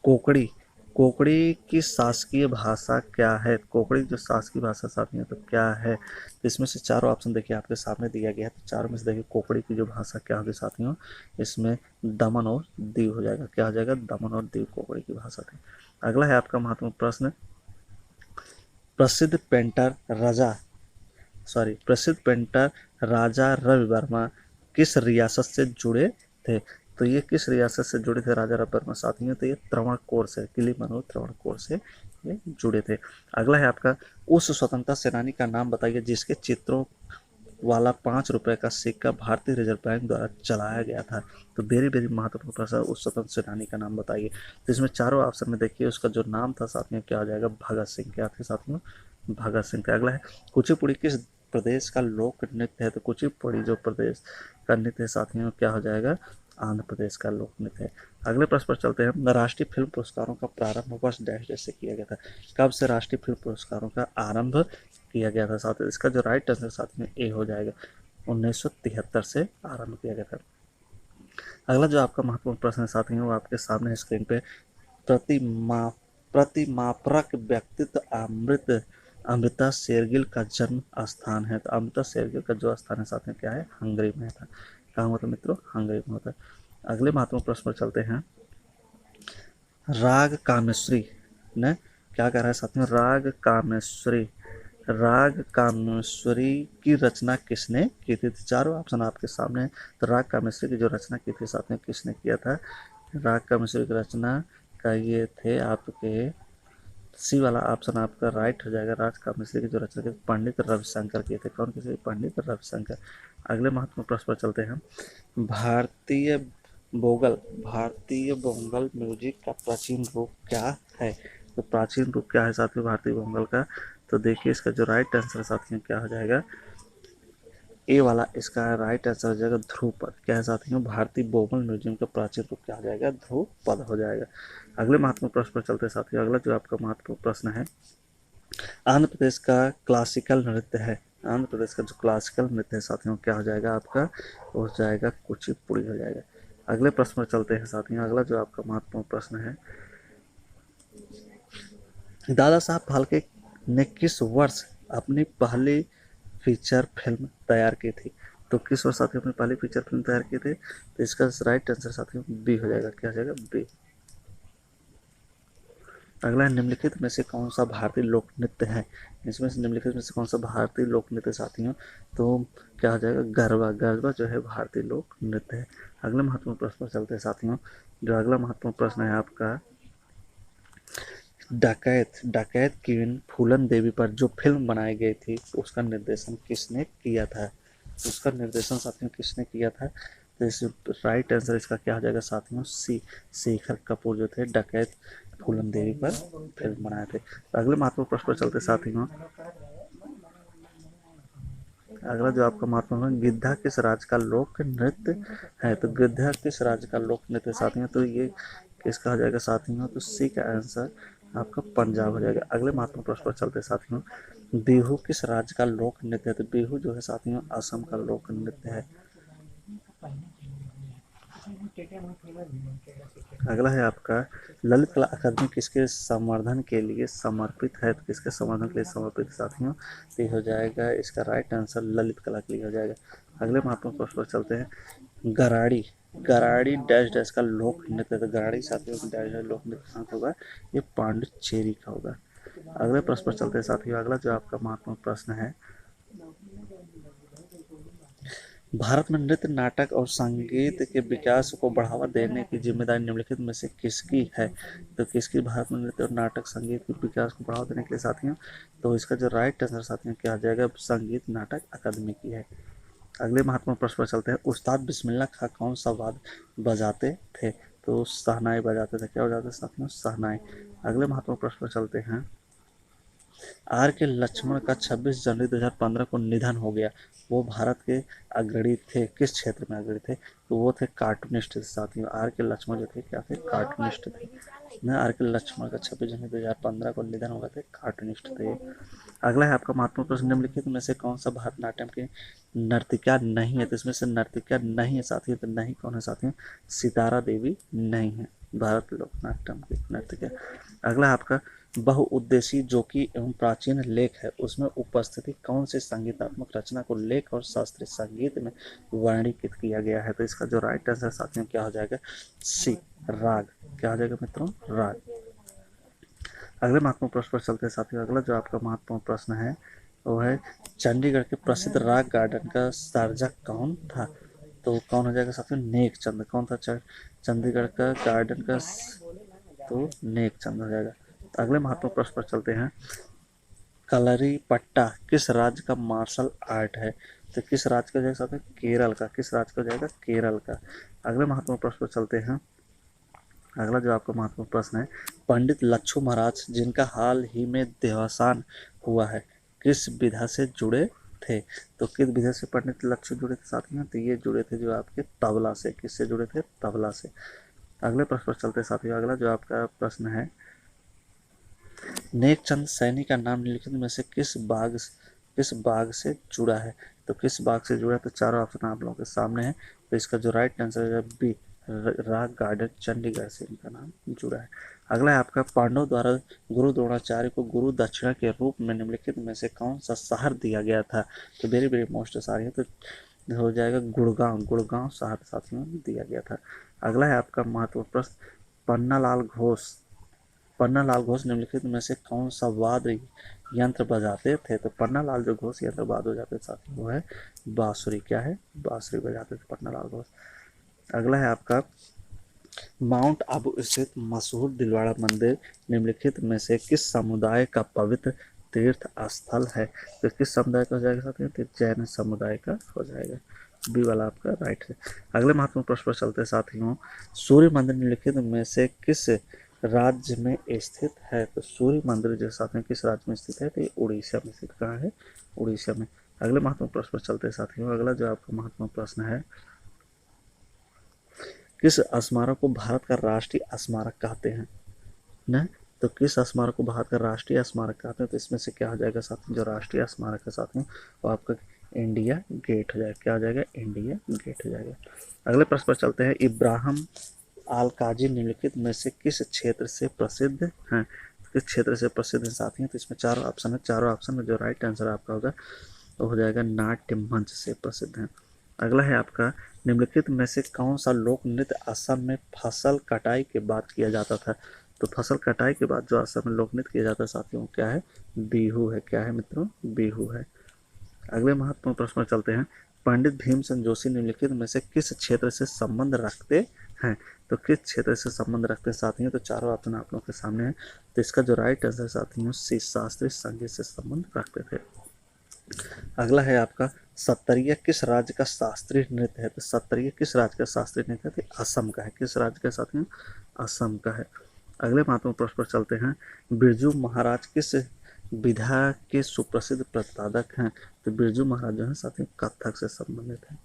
कोकड़ी कोकड़ी की शासकीय भाषा क्या है? कोकड़ी जो शासकीय भाषा साथी है तो क्या है? तो इसमें से चारों ऑप्शन देखिए आपके सामने दिया गया है। तो चारों में से देखिए कोकड़ी की जो भाषा क्या होगी साथियों? इसमें दमन और दीव हो जाएगा। क्या हो जाएगा? दमन और दीव कोकड़ी की भाषा थी। अगला है आपका महत्वपूर्ण प्रश्न, प्रसिद्ध पेंटर राजा रवि वर्मा किस रियासत से जुड़े थे? तो ये किस रियासत से जुड़े थे राजा रवि वर्मा साथियों? तो ये त्रावणकोर से, किलीमनो त्रावणकोर से ये जुड़े थे। अगला है आपका, उस स्वतंत्रता सेनानी का नाम बताइए जिसके चित्रों वाला 5 रुपए का सिक्का भारतीय रिजर्व बैंक द्वारा चलाया गया था। तो वेरी वेरी महत्वपूर्ण प्रश्न, उस स्वतंत्र सेनानी का नाम बताइए। तो इसमें चारों ऑप्शन में देखिए उसका जो नाम था साथियों क्या हो जाएगा? भगत सिंह। क्या थे साथियों? भगत सिंह का। अगला है, कुचिपुड़ी किस प्रदेश का लोक नृत्य है? तो कुचिपुड़ी जो प्रदेश का नृत्य है साथियों क्या हो जाएगा? आंध्र प्रदेश का लोक नृत्य है। अगले प्रश्न पर चलते हैं। राष्ट्रीय फिल्म पुरस्कारों का प्रारंभ वर्ष डैश डैश से किया गया था। कब से राष्ट्रीय फिल्म पुरस्कारों का आरंभ किया गया था साथियों? इसका जो राइट आंसर साथियों ए हो जाएगा, 1973 से आरंभ किया गया था। अगला जो आपका महत्वपूर्ण प्रश्न है साथियों वो आपके सामने स्क्रीन पे, प्रतिमा प्रतिमाप्रक व्यक्तित्व अमृता शेरगिल का जन्म स्थान है? तो अमृता शेरगिल का जो स्थान है साथियों क्या है? हंगरी में था। कहाँ होता है मित्रों? हंगरी में होता है। अगले महत्वपूर्ण प्रश्न पर चलते हैं। राग कामेश्वरी ने क्या कह रहा है साथियों? राग कामेश्वरी की रचना किसने की थी? तो चारों ऑप्शन आपके सामने है। तो राग कामेश्वरी की जो रचना की थी साथियों किसने किया था? राग कामेश्वरी की रचना का ये थे आपके, सी वाला ऑप्शन आपका राइट हो जाएगा। राज कामेश्वरी की जो रचना की पंडित रविशंकर किए थे। कौन किए थे? पंडित रविशंकर। अगले महत्वपूर्ण प्रश्न पर चलते हैं। भारतीय भारतीय बोंगल म्यूजिक का प्राचीन रूप क्या है? तो प्राचीन रूप क्या है साथियों भारतीय बोंगल का? तो देखिए इसका जो राइट आंसर साथियों क्या हो जाएगा? ए वाला इसका राइट आंसर हो जाएगा ध्रुपद। क्या है साथियों? भारतीय बोंगल म्यूजियम का प्राचीन रूप क्या हो जाएगा? ध्रुपद हो जाएगा। अगले महत्वपूर्ण प्रश्न पर चलते हैं साथियों। अगला जो आपका महत्वपूर्ण प्रश्न है, आंध्र प्रदेश का क्लासिकल नृत्य है। आंध्र प्रदेश का जो क्लासिकल नृत्य है साथियों क्या हो जाएगा आपका? हो जाएगा कुचिपुड़ी हो जाएगा। अगले प्रश्न पर चलते हैं साथियों। अगला जो आपका महत्वपूर्ण प्रश्न है, दादा साहब फाल्के ने किस वर्ष अपनी पहली फीचर फिल्म तैयार की थी? तो किस वर्ष साथियों अपनी पहली फीचर फिल्म तैयार की थी? तो इसका राइट आंसर साथियों बी हो जाएगा। क्या हो जाएगा? बी। अगला है, निम्नलिखित में से कौन सा भारतीय लोक नृत्य है? इसमें से निम्नलिखित में से कौन सा भारतीय लोक नृत्य साथियों? तो क्या हो जाएगा? गरबा। गरबा जो है भारतीय लोक नृत्य है। अगले महत्वपूर्ण प्रश्न पर चलते हैं साथियों। जो अगला महत्वपूर्ण प्रश्न है आपका, डकैत डकैत क्वीन फूलन देवी पर जो फिल्म बनाई गई थी उसका निर्देशन किसने किया था? उसका निर्देशन साथियों किसने किया था? तो इस राइट आंसर इसका क्या हो जाएगा साथियों? सी, शेखर कपूर जो थे डकैत फूलन देवी पर फिल्म बनाए थे। तो अगले महत्वपूर्ण प्रश्न पर चलते साथियों। अगला जो आपका महत्वपूर्ण है, गिद्धा किस राज्य का लोक नृत्य है? तो गिद्धा किस राज्य का लोक नृत्य साथियों? तो ये किसका हो जाएगा साथियों? तो सी का आंसर आपका पंजाब हो जाएगा। अगले महत्वपूर्ण प्रश्न पर चलते साथियों। बिहू किस राज्य का लोक नृत्य है? तो बिहू जो है साथियों असम का लोक नृत्य है। अगला है आपका, ललित कला अकादमी किसके संवर्धन के लिए समर्पित है? तो किसके संवर्धन के लिए समर्पित साथियों? तो हो जाएगा इसका राइट आंसर ललित कला के लिए हो जाएगा। अगले महत्वपूर्ण प्रश्न पर चलते हैं। गराड़ी गराड़ी डैश डैश का लोक नृत्य। तो गराड़ी साथियों डैश डैश लोक नृत्य कहाँ का होगा? ये पांडिचेरी का होगा। अगले प्रश्न पर चलते हैं साथियों। अगला जो आपका महत्वपूर्ण प्रश्न है, भारत में नृत्य नाटक और संगीत के विकास को बढ़ावा देने की जिम्मेदारी निम्नलिखित में से किसकी है? तो किसकी भारत में नृत्य और नाटक संगीत के विकास को बढ़ावा देने के लिए साथियों? तो इसका जो राइट आंसर साथियों क्या आ जाएगा? संगीत नाटक अकादमी की है। अगले महत्वपूर्ण प्रश्न पर चलते हैं। उस्ताद बिस्मिल्लाह खां कौन सा वाद्य बजाते थे? तो शहनाई बजाते थे। क्या बजाते साथियों? शहनाई। अगले महत्वपूर्ण प्रश्न पर चलते हैं। आर के लक्ष्मण का 26 जनवरी 2015 को निधन हो गया। वो भारत के अग्रणी थे, किस क्षेत्र में अग्रणी थे? तो वो थे कार्टूनिस्ट साथियों। आर के लक्ष्मण जो थे क्या थे? कार्टूनिस्ट थे ना। आर के लक्ष्मण का 26 जनवरी 2015 को निधन हो गए थे, कार्टूनिस्ट थे। अगला है आपका महत्वपूर्ण प्रश्न, निम्नलिखित में से कौन सा भरतनाट्यम की नर्तिका नहीं है? तो इसमें से नर्तिका नहीं है साथियों। तो नहीं कौन है साथियों? सितारा देवी नहीं है भारत लोकनाट्यम की नर्तिका। अगला आपका, बहुउद्देशीय जो कि एवं प्राचीन लेख है उसमें उपस्थिति कौन से संगीतात्मक रचना को लेख और शास्त्रीय संगीत में वर्णित किया गया है? तो इसका जो राइट आंसर साथियों क्या हो जाएगा? सी, राग। क्या हो जाएगा मित्रों? राग। अगले महत्वपूर्ण प्रश्न पर चलते हैं साथियों। अगला जो आपका महत्वपूर्ण प्रश्न है वो है, चंडीगढ़ के प्रसिद्ध रॉक गार्डन का सर्जक कौन था? तो कौन हो जाएगा साथियों? नेक चंद। कौन था चंडीगढ़ का गार्डन का? तो नेक चंद हो जाएगा। अगले महत्वपूर्ण प्रश्न पर चलते हैं। कलरी पट्टा किस राज्य का मार्शल आर्ट है? तो किस राज्य का जाएगा साथियों? केरल का। किस राज्य का जाएगा? केरल का। अगले महत्वपूर्ण प्रश्न पर चलते हैं। अगला जो आपका महत्वपूर्ण प्रश्न है, पंडित लच्छू महाराज जिनका हाल ही में देहावसान हुआ है किस विधा से जुड़े थे? तो किस विधा से पंडित लच्छू जुड़े थे साथियों? तो ये जुड़े थे जो आपके तबला से। किससे जुड़े थे? तबला से। अगले प्रश्न पर चलते साथियों। अगला जो आपका प्रश्न है, नेक चंद सैनी का नाम निम्नलिखित में से किस बाग से जुड़ा है? तो किस बाग से जुड़ा है? तो चारों ऑप्शन आप लोगों के सामने है। तो इसका जो राइट आंसर है बी, रॉक गार्डन चंडीगढ़ से इनका नाम जुड़ा है। अगला है आपका, पांडव द्वारा गुरु द्रोणाचार्य को गुरु दक्षिणा के रूप में निम्नलिखित में से कौन सा शहर दिया गया था? तो वेरी वेरी मोस्ट सारी है, तो हो जाएगा गुड़गांव। गुड़गांव शहर साथियों दिया गया था। अगला है आपका महत्वपूर्ण प्रश्न, पन्नालाल घोष पन्नालाल घोष निम्नलिखित में से कौन सा वाद्य यंत्र बजाते थे? तो पन्नालाल जो घोष यंत्र वाद्य बजाते थे साथियों वो है बांसुरी। क्या है? बांसुरी बजाते थे पन्नालाल घोष। अगला है आपका, माउंट आबू स्थित मशहूर दिलवाड़ा मंदिर निम्नलिखित में से किस समुदाय का पवित्र तीर्थ स्थल है? तो किस समुदाय का हो जाएगा साथियों? तो जैन समुदाय का हो जाएगा। बी वाला आपका राइट है। अगले महत्वपूर्ण प्रश्न पर चलते साथियों, सूर्य मंदिर निम्नलिखित में से किस राज्य में स्थित है? तो सूर्य मंदिर जो साथियों किस राज्य में स्थित है? तो ये उड़ीसा में स्थित। कहाँ है? उड़ीसा में। अगले महत्वपूर्ण प्रश्न पर चलते साथियों, अगला जो आपका महत्वपूर्ण प्रश्न है, किस स्मारक को भारत का राष्ट्रीय स्मारक कहते हैं? न तो किस स्मारक को भारत का राष्ट्रीय स्मारक कहते हैं? तो इसमें से क्या हो जाएगा साथियों? जो राष्ट्रीय स्मारक है साथियों वो आपका इंडिया गेट हो जाएगा। क्या हो जाएगा? इंडिया गेट हो जाएगा। अगले प्रश्न पर चलते हैं, इब्राहिम आल-काजी निम्नलिखित में से किस क्षेत्र से प्रसिद्ध हैं? किस क्षेत्र से प्रसिद्ध है साथियों? तो इसमें चारों ऑप्शन है, चारों ऑप्शन में जो राइट आंसर आपका होगा वो हो जाएगा नाट्य मंच से प्रसिद्ध है। अगला है आपका, निम्नलिखित में से कौन सा लोक नृत्य असम में फसल कटाई के बाद किया जाता था? तो फसल कटाई के बाद जो असम में लोक नृत्य किया जाता है साथियों क्या है? बिहू है। क्या है मित्रों? बिहू है। अगले महत्वपूर्ण प्रश्न पर चलते हैं, पंडित भीमसेन जोशी निम्नलिखित में से किस क्षेत्र से संबंध रखते हैं? तो किस क्षेत्र से संबंध रखते हैं साथियों? तो चारों ऑप्शन आप लोगों के सामने है। तो इसका जो राइट आंसर साथियों, शास्त्रीय संगीत से संबंध रखते थे। अगला है आपका, सत्तरिया किस राज्य का शास्त्रीय नृत्य है? तो सत्तरिया किस राज्य का शास्त्रीय नृत्य है? तो असम का है। किस राज्य का साथियों? असम का है। अगले महत्वपूर्ण प्रश्न पर चलते हैं, बिरजू महाराज किस विधा के सुप्रसिद्ध प्रतिपादक हैं? तो बिरजू महाराज जो है साथियों कथक से संबंधित है।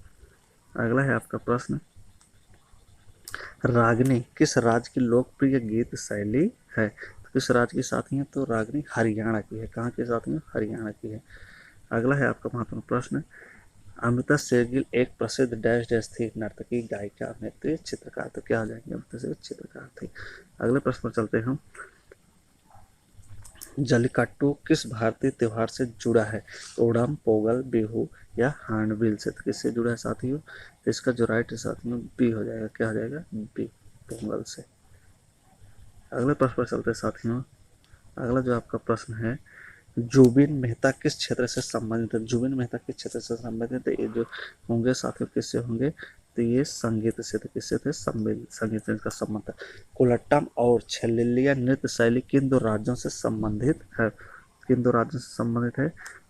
अगला है आपका प्रश्न, रागनी किस राज्य की लोकप्रिय गीत शैली है? तो किस राज्य की साथियों? तो रागनी हरियाणा की है। कहाँ की साथियों? हरियाणा की है। अगला है आपका महत्वपूर्ण प्रश्न, अमृता शेरगिल एक प्रसिद्ध डैश डैश थी, नर्तकी, गायिका, अभिनेत्री, चित्रकार। तो क्या आ जाएंगे? अमृता शेरगिल चित्रकार थी। अगले प्रश्न पर चलते हैं, जल्लीकट्टू किस भारतीय त्योहार से जुड़ा है? ओणम, पोंगल, बिहू या हार्नबिल से? तो किससे जुड़ा है साथियों? तो इसका जो राइट है साथियों बी हो जाएगा। क्या हो जाएगा? बी, पोंगल से। अगले प्रश्न पर चलते हैं साथियों, अगला जो आपका प्रश्न है, जुबिन मेहता किस क्षेत्र से संबंधित है? जुबिन मेहता किस क्षेत्र से संबंधित है? ये जो होंगे साथियों किससे होंगे? तो ये संगीत से थे। किससे थे? संगीत से इनका संबंध है। कुलट्टम और छेलिया नृत्य शैली किन दो राज्यों से संबंधित है? किन दो राज्यों से संबंधित है?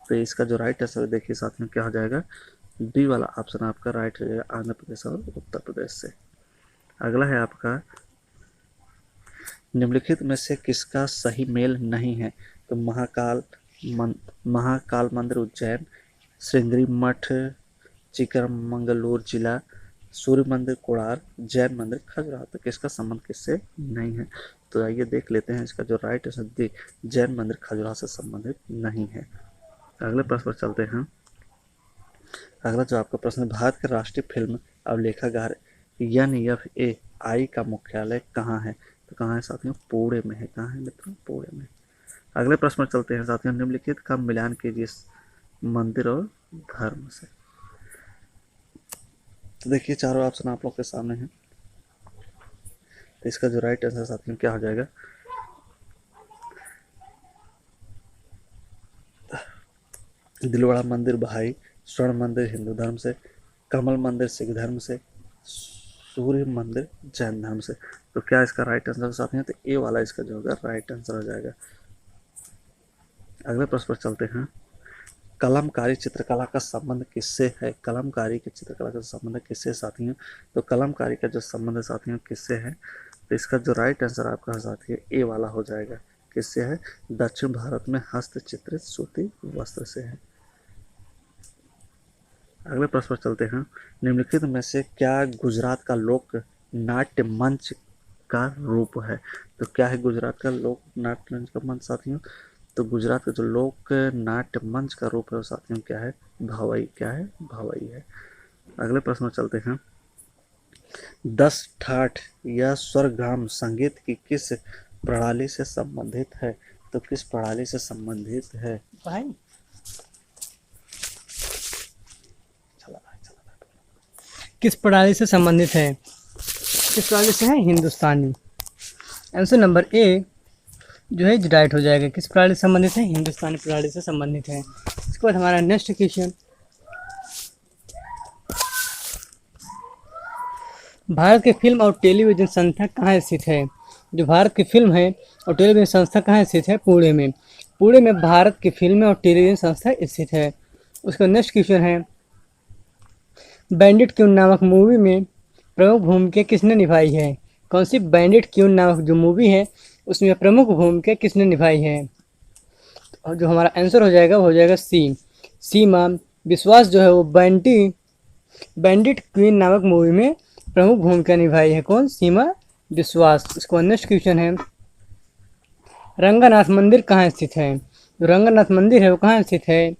तो इसका जो राइट आंसर देखिए साथियों क्या हो जाएगा? बी वाला ऑप्शन आपका राइट हो जाएगा, आंध्र प्रदेश और उत्तर प्रदेश से। अगला है आपका, निम्नलिखित में से किसका सही मेल नहीं है? तो महाकाल मंदिर उज्जैन, श्रृंगेरी मठ चिकमंगलूर जिला, सूर्य मंदिर कोणार्क, जैन मंदिर खजुराहो। तो किसका संबंध किससे नहीं है? तो आइए देख लेते हैं इसका जो राइट आंसर दी, जैन मंदिर खजुराहो से संबंधित नहीं है। अगले प्रश्न पर चलते हैं, अगला जो आपका प्रश्न है, भारत के राष्ट्रीय फिल्म अभिलेखागार NFAI का मुख्यालय कहाँ है? तो कहाँ है साथियों? पुणे में है। कहाँ है मित्रों? पुणे में। अगले प्रश्न पर चलते हैं साथियों, निम्नलिखित का मिलान कीजिए मंदिर और धर्म से। तो देखिए चारों ऑप्शन आप लोग के सामने हैं। तो इसका जो राइट आंसर साथियों क्या हो जाएगा? दिलवाड़ा मंदिर भाई, स्वर्ण मंदिर हिंदू धर्म से, कमल मंदिर सिख धर्म से, सूर्य मंदिर जैन धर्म से। तो क्या इसका राइट आंसर साथियों? तो ए वाला इसका जो होगा राइट आंसर हो जाएगा। अगले प्रश्न पर चलते हैं, कलमकारी चित्रकला का संबंध किससे है? कलमकारी की चित्रकला का संबंध किससे साथियों? तो कलमकारी का जो संबंध साथियों किससे है? तो इसका जो राइट आंसर आपका साथियों ए वाला हो जाएगा। किससे है? दक्षिण भारत में हस्तचित्रित सूती वस्त्र से है। अगले प्रश्न पर चलते हैं, निम्नलिखित में से क्या गुजरात का लोक नाट्य मंच का रूप है? तो क्या है गुजरात का लोक नाट्य मंच का मंच साथियों? तो गुजरात का जो लोक नाट्य मंच का रूप है वो साथियों क्या है? भवई। क्या है? भवई है। अगले प्रश्न में चलते हैं, दस ठाठ या स्वरग्राम संगीत की किस प्रणाली से संबंधित है? तो किस प्रणाली से संबंधित है? भाई किस प्रणाली से संबंधित है? किस प्रणाली से है? हिंदुस्तानी। आंसर नंबर ए जो है राइट हो जाएगा। किस प्रणाली से संबंधित है? हिंदुस्तानी प्रणाली से संबंधित है। इसके बाद हमारा नेक्स्ट क्वेश्चन, भारत की फिल्म और टेलीविजन संस्था कहाँ स्थित है? जो भारत की फिल्म है और टेलीविजन संस्था कहाँ स्थित है? पुणे में। पुणे में भारत की फिल्म और टेलीविजन संस्था स्थित है। उसका नेक्स्ट क्वेश्चन है, बैंडिट क्यून नामक मूवी में प्रमुख भूमिका किसने निभाई है? कौन सी बैंडिट क्यून नामक जो मूवी है उसमें प्रमुख भूमिका किसने निभाई है? और जो हमारा आंसर हो जाएगा वो हो जाएगा सी, सीमा विश्वास जो है वो बैंडिट क्वीन नामक मूवी में प्रमुख भूमिका निभाई है। कौन? सीमा विश्वास। इसको नेक्स्ट क्वेश्चन है, रंगनाथ मंदिर कहाँ स्थित है? जो रंगनाथ मंदिर है वो कहाँ स्थित है?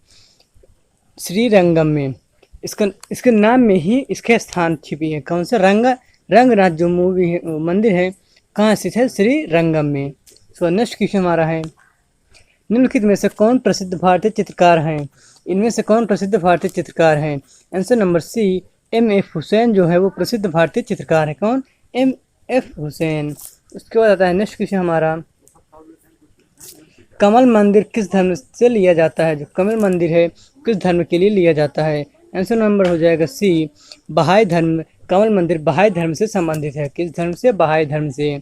श्रीरंगम में। इसके नाम में ही इसके स्थान छिपी है। कौन सा? रंगनाथ जो मूवी है मंदिर है कहाँ स्थित है? श्रीरंगम में। सो नेक्स्ट क्वेश्चन हमारा है, निम्नलिखित में से कौन प्रसिद्ध भारतीय चित्रकार हैं? इनमें से कौन प्रसिद्ध भारतीय चित्रकार हैं? आंसर नंबर सी, M.F. हुसैन जो है वो प्रसिद्ध भारतीय चित्रकार है। कौन? M.F. हुसैन। उसके बाद आता है नेक्स्ट क्वेश्चन हमारा, कमल मंदिर किस धर्म से लिया जाता है? जो कमल मंदिर है किस धर्म के लिए लिया जाता है? आंसर नंबर हो जाएगा सी, बहाई धर्म। कमल मंदिर बहाई धर्म से संबंधित है। किस धर्म से? बहाई धर्म से।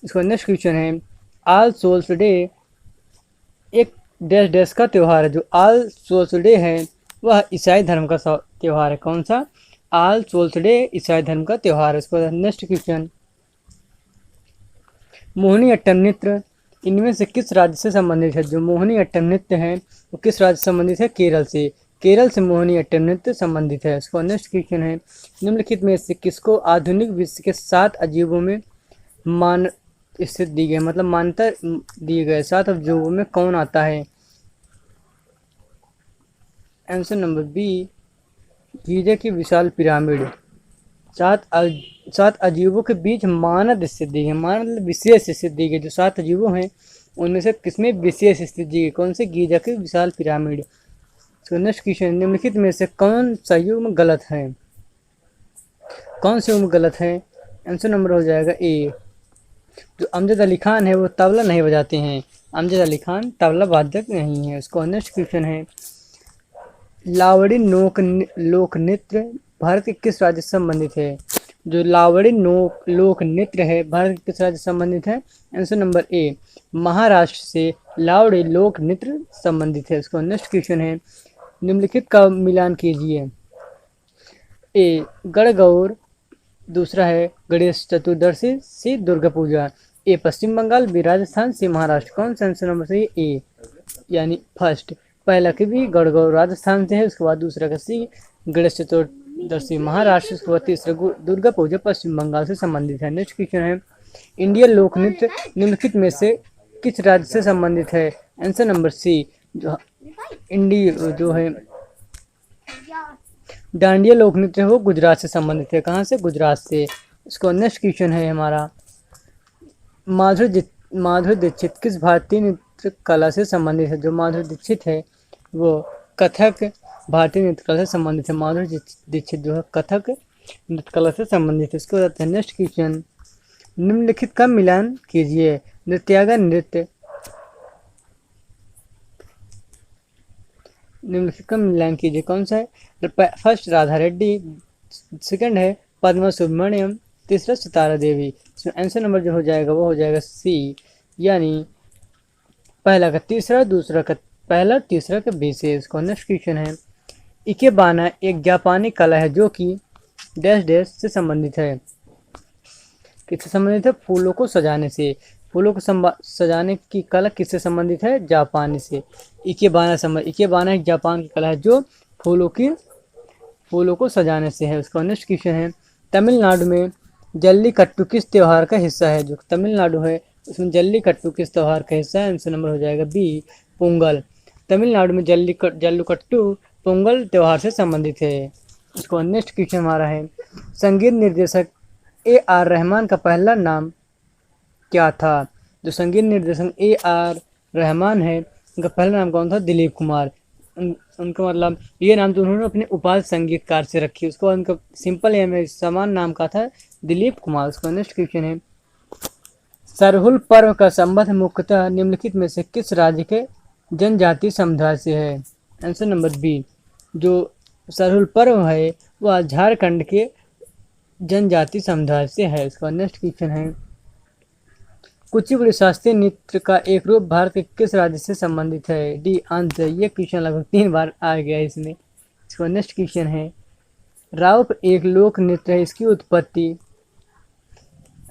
इसको नेक्स्ट क्वेश्चन है, ऑल सोल्स डे एक डैश डैश का त्यौहार है। जो ऑल सोल्स डे है वह ईसाई धर्म का त्यौहार है। कौन सा? ऑल सोल्स डे ईसाई धर्म का त्यौहार है। इसको नेक्स्ट क्वेश्चन, मोहिनी अट्टम नृत्य इनमें से किस राज्य से संबंधित है? जो मोहिनी अट्टम नृत्य है वो किस राज्य से संबंधित है? केरल से। केरल से मोहिनी अट्टम नृत्य संबंधित है। इसको नेक्स्ट क्वेश्चन है, निम्नलिखित में से किसको आधुनिक विश्व के 7 अजूबों में मान स्थित दी गई, मतलब मान्यता दिए गए 7 अजूबों में कौन आता है? आंसर नंबर बी, गीजा की विशाल पिरामिड। 7 अजूबों के बीच मानद स्थित दी गई, मानद विशेष स्थित दी गई। जो 7 अजूबों हैं उनमें से किसमें विशेष स्थित दी गई? कौन से? गीजा की विशाल पिरामिड। तो नेक्स्ट क्वेश्चन, निम्नलिखित में से कौन सा युग्म गलत है? कौन सा युग्म गलत है? आंसर नंबर हो जाएगा ए, जो अमजद अली खान है वो तबला नहीं बजाते हैं। अमजद अली खान तबला वादक नहीं है। उसको नेक्स्ट क्वेश्चन है, लावड़ी लोक नृत्य भारत के किस राज्य से संबंधित है? जो लावड़ी लोक नृत्य है भारत के किस राज्य से संबंधित है? आंसर नंबर ए, महाराष्ट्र से लावड़ी लोक नृत्य संबंधित है। उसको नेक्स्ट क्वेश्चन है, निम्नलिखित का मिलान कीजिए। ए गणगौर, दूसरा है गणेश चतुर्दशी, सी दुर्गा पूजा। ए पश्चिम बंगाल, बी राजस्थान, सी महाराष्ट्र। कौन सा आंसर नंबर सही? ए यानी फर्स्ट। पहला की भी गणगौर राजस्थान से है, उसके बाद दूसरा का सी गणेश चतुर्दशी महाराष्ट्र, उसके बाद तीसरा दुर्गा पूजा पश्चिम बंगाल से संबंधित है। नेक्स्ट क्वेश्चन है, इंडियन लोक नृत्य निम्नलिखित में से किस राज्य से संबंधित है? आंसर नंबर सी, जो इंडिया जो है डांडिया लोक नृत्य है वो गुजरात से संबंधित है। कहाँ से? गुजरात से। इसको नेक्स्ट क्वेश्चन है हमारा, माधुरी दीक्षित किस भारतीय नृत्य कला से संबंधित है? जो माधुरी दीक्षित है वो कथक भारतीय नृत्य कला से संबंधित है। माधुरी दीक्षित जो है कथक नृत्य कला से संबंधित है। इसको बताते हैं नेक्स्ट क्वेश्चन, निम्नलिखित का मिलान कीजिए। नृत्यागा नृत्य, निम्नलिखित का मिलान कीजिए। कौन सा है? फर्स्ट राधा रेड्डी, सेकंड है पद्मा सुब्रमण्यम, तीसरा सितारा देवी। इसमें आंसर नंबर जो हो जाएगा वो हो जाएगा सी, यानी पहला का तीसरा, दूसरा का पहला, तीसरा का विशेष। को नेक्स्ट क्वेश्चन है, इकेबाना एक जापानी कला है जो कि डैश डैश से संबंधित है। किससे संबंधित है? फूलों को सजाने से। फूलों को सजाने की कला किससे संबंधित है? जापानी से। इकेबाना एक जापान की कला है जो फूलों को सजाने से है। उसका नेक्स्ट क्वेश्चन है, तमिलनाडु में जल्लीकट्टू किस त्यौहार का हिस्सा है? जो तमिलनाडु है उसमें जल्लीकट्टू किस त्यौहार का हिस्सा है? आंसर नंबर हो जाएगा बी, पोंगल। तमिलनाडु में जल्लीकट्टू पोंगल त्यौहार से संबंधित है। उसको नेक्स्ट क्वेश्चन हमारा है, संगीत निर्देशक A.R. रहमान का पहला नाम क्या था? जो संगीत निर्देशक A.R. रहमान है, उनका पहला नाम कौन था? दिलीप कुमार। उनका मतलब ये नाम तो उन्होंने अपने उपाधि संगीतकार से रखी, उसको उनका सिंपल है समान नाम का था दिलीप कुमार। उसका नेक्स्ट क्वेश्चन है, सरहुल पर्व का संबंध मुख्यतः निम्नलिखित में से किस राज्य के जनजातीय समुदाय से है? आंसर नंबर बी, जो सरहुल पर्व है वह झारखंड के जनजातीय समुदाय से है। इसका नेक्स्ट क्वेश्चन है, कुचिपुड़ी शास्त्रीय नृत्य का एक रूप भारत के किस राज्य से संबंधित है? डी आंध्र। ये क्वेश्चन लगभग 3 बार आ गया इसमें। इसका नेक्स्ट क्वेश्चन है, राउप एक लोक नृत्य है, इसकी उत्पत्ति?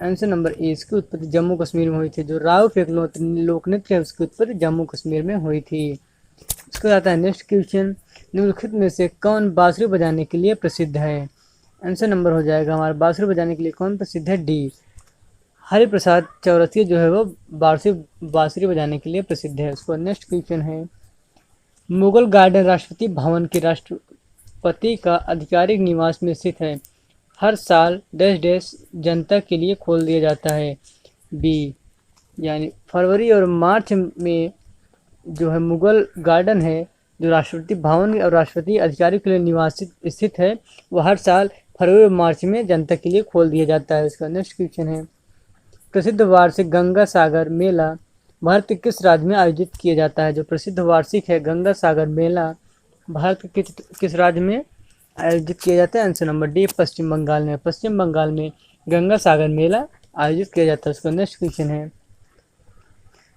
आंसर नंबर ए, इसकी उत्पत्ति जम्मू कश्मीर में हुई थी। जो राउप एक लोक नृत्य है उसकी उत्पत्ति जम्मू कश्मीर में हुई थी। इसको आता है नेक्स्ट क्वेश्चन, निम्नलिखित में से कौन बांसुरी बजाने के लिए प्रसिद्ध है? आंसर नंबर हो जाएगा हमारा बांसुरी बजाने के लिए कौन प्रसिद्ध है? डी हरिप्रसाद चौरसिया जो है वो बांसुरी बजाने के लिए प्रसिद्ध है। उसको नेक्स्ट क्वेश्चन है, मुगल गार्डन राष्ट्रपति भवन के राष्ट्रपति का आधिकारिक निवास में स्थित है, हर साल डैश डैश जनता के लिए खोल दिया जाता है? बी, यानी फरवरी और मार्च में जो है मुगल गार्डन है जो राष्ट्रपति भवन और राष्ट्रपति अधिकारियों के लिए निवास स्थित है, वो हर साल फरवरी और मार्च में जनता के लिए खोल दिया जाता है। इसका नेक्स्ट क्वेश्चन है, प्रसिद्ध वार्षिक गंगा सागर मेला भारत के किस राज्य में आयोजित किया जाता है? जो प्रसिद्ध वार्षिक है गंगा सागर मेला भारत के किस राज्य में आयोजित किया जाता है? आंसर नंबर डी, पश्चिम बंगाल में। पश्चिम बंगाल में गंगा सागर मेला आयोजित किया जाता है। उसका नेक्स्ट क्वेश्चन है,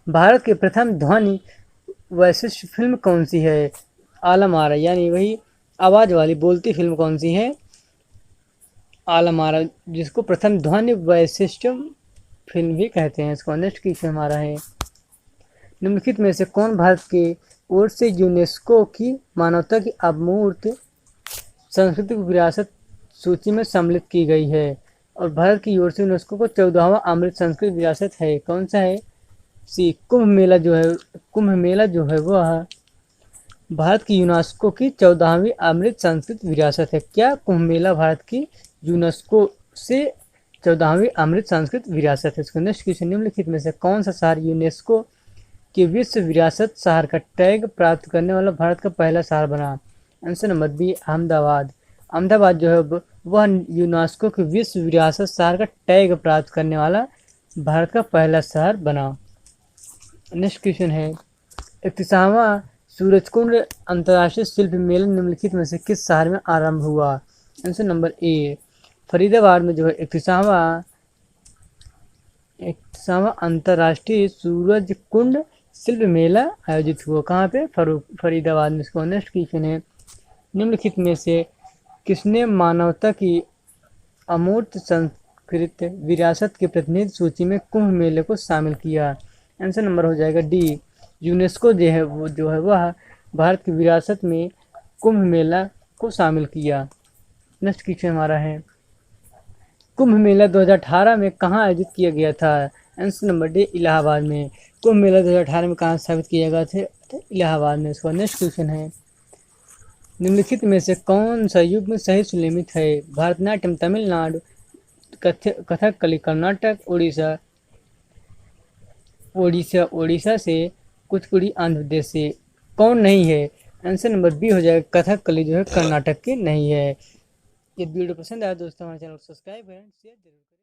भारत की प्रथम ध्वनि वैशिष्ट फिल्म कौन सी है? आलम आरा, यानी वही आवाज वाली बोलती फिल्म कौन सी है? आलम आरा, जिसको प्रथम ध्वनि वैशिष्ट फिल्म भी कहते हैं। इसको नेक्स्ट क्वेश्चन हमारा है, निम्नलिखित में से कौन भारत की ओर से यूनेस्को की मानवता की अमूर्त सांस्कृतिक विरासत सूची में सम्मिलित की गई है? और भारत की ओर से यूनेस्को को 14वां अमृत सांस्कृतिक विरासत है, कौन सा है? सी, कुंभ मेला जो है वह भारत की यूनेस्को की 14वीं अमृत सांस्कृतिक विरासत है। क्या कुंभ मेला भारत की यूनेस्को से 14वीं अमृत सांस्कृतिक विरासत है? इसको नेक्स्ट क्वेश्चन, निम्नलिखित में से कौन सा शहर यूनेस्को के विश्व विरासत शहर का टैग प्राप्त करने वाला भारत का पहला शहर बना? Answer number B, Ahmedabad. Ahmedabad जो है वह यूनेस्को के विश्व विरासत शहर का टैग प्राप्त करने वाला भारत का पहला शहर बना। नेक्स्ट क्वेश्चन है, 31वां सूरजकुंड अंतर्राष्ट्रीय शिल्प मेला निम्नलिखित में से किस शहर में आरंभ हुआ? आंसर नंबर ए, फरीदाबाद में जो है 31वां अंतर्राष्ट्रीय सूरजकुंड शिल्प मेला आयोजित हुआ। कहाँ पे? फरीदाबाद में। इसको नेक्स्ट क्वेश्चन है, निम्नलिखित में से किसने मानवता की अमूर्त संस्कृत विरासत के प्रतिनिधि सूची में कुंभ मेले को शामिल किया? आंसर नंबर हो जाएगा डी, यूनेस्को जो है वह भारत की विरासत में कुंभ मेला को शामिल किया। नेक्स्ट क्वेश्चन हमारा है, कुंभ मेला 2018 में कहाँ आयोजित किया गया था? आंसर नंबर डी, इलाहाबाद में। कुंभ मेला 2018 में कहाँ स्थापित किया गया था? इलाहाबाद में। इसका नेक्स्ट क्वेश्चन है, निम्नलिखित में से कौन सा युग में सही सुनिर्मित है? भारतनाट्यम तमिलनाडु, कथकली कर्नाटक, ओडिशा से, कुचिपुड़ी आंध्र प्रदेश से, कौन नहीं है? आंसर नंबर बी हो जाएगा, कथकली जो है कर्नाटक की नहीं है। ये वीडियो पसंद आया दोस्तों हमारे चैनल को सब्सक्राइब करें, शेयर जरूर करें।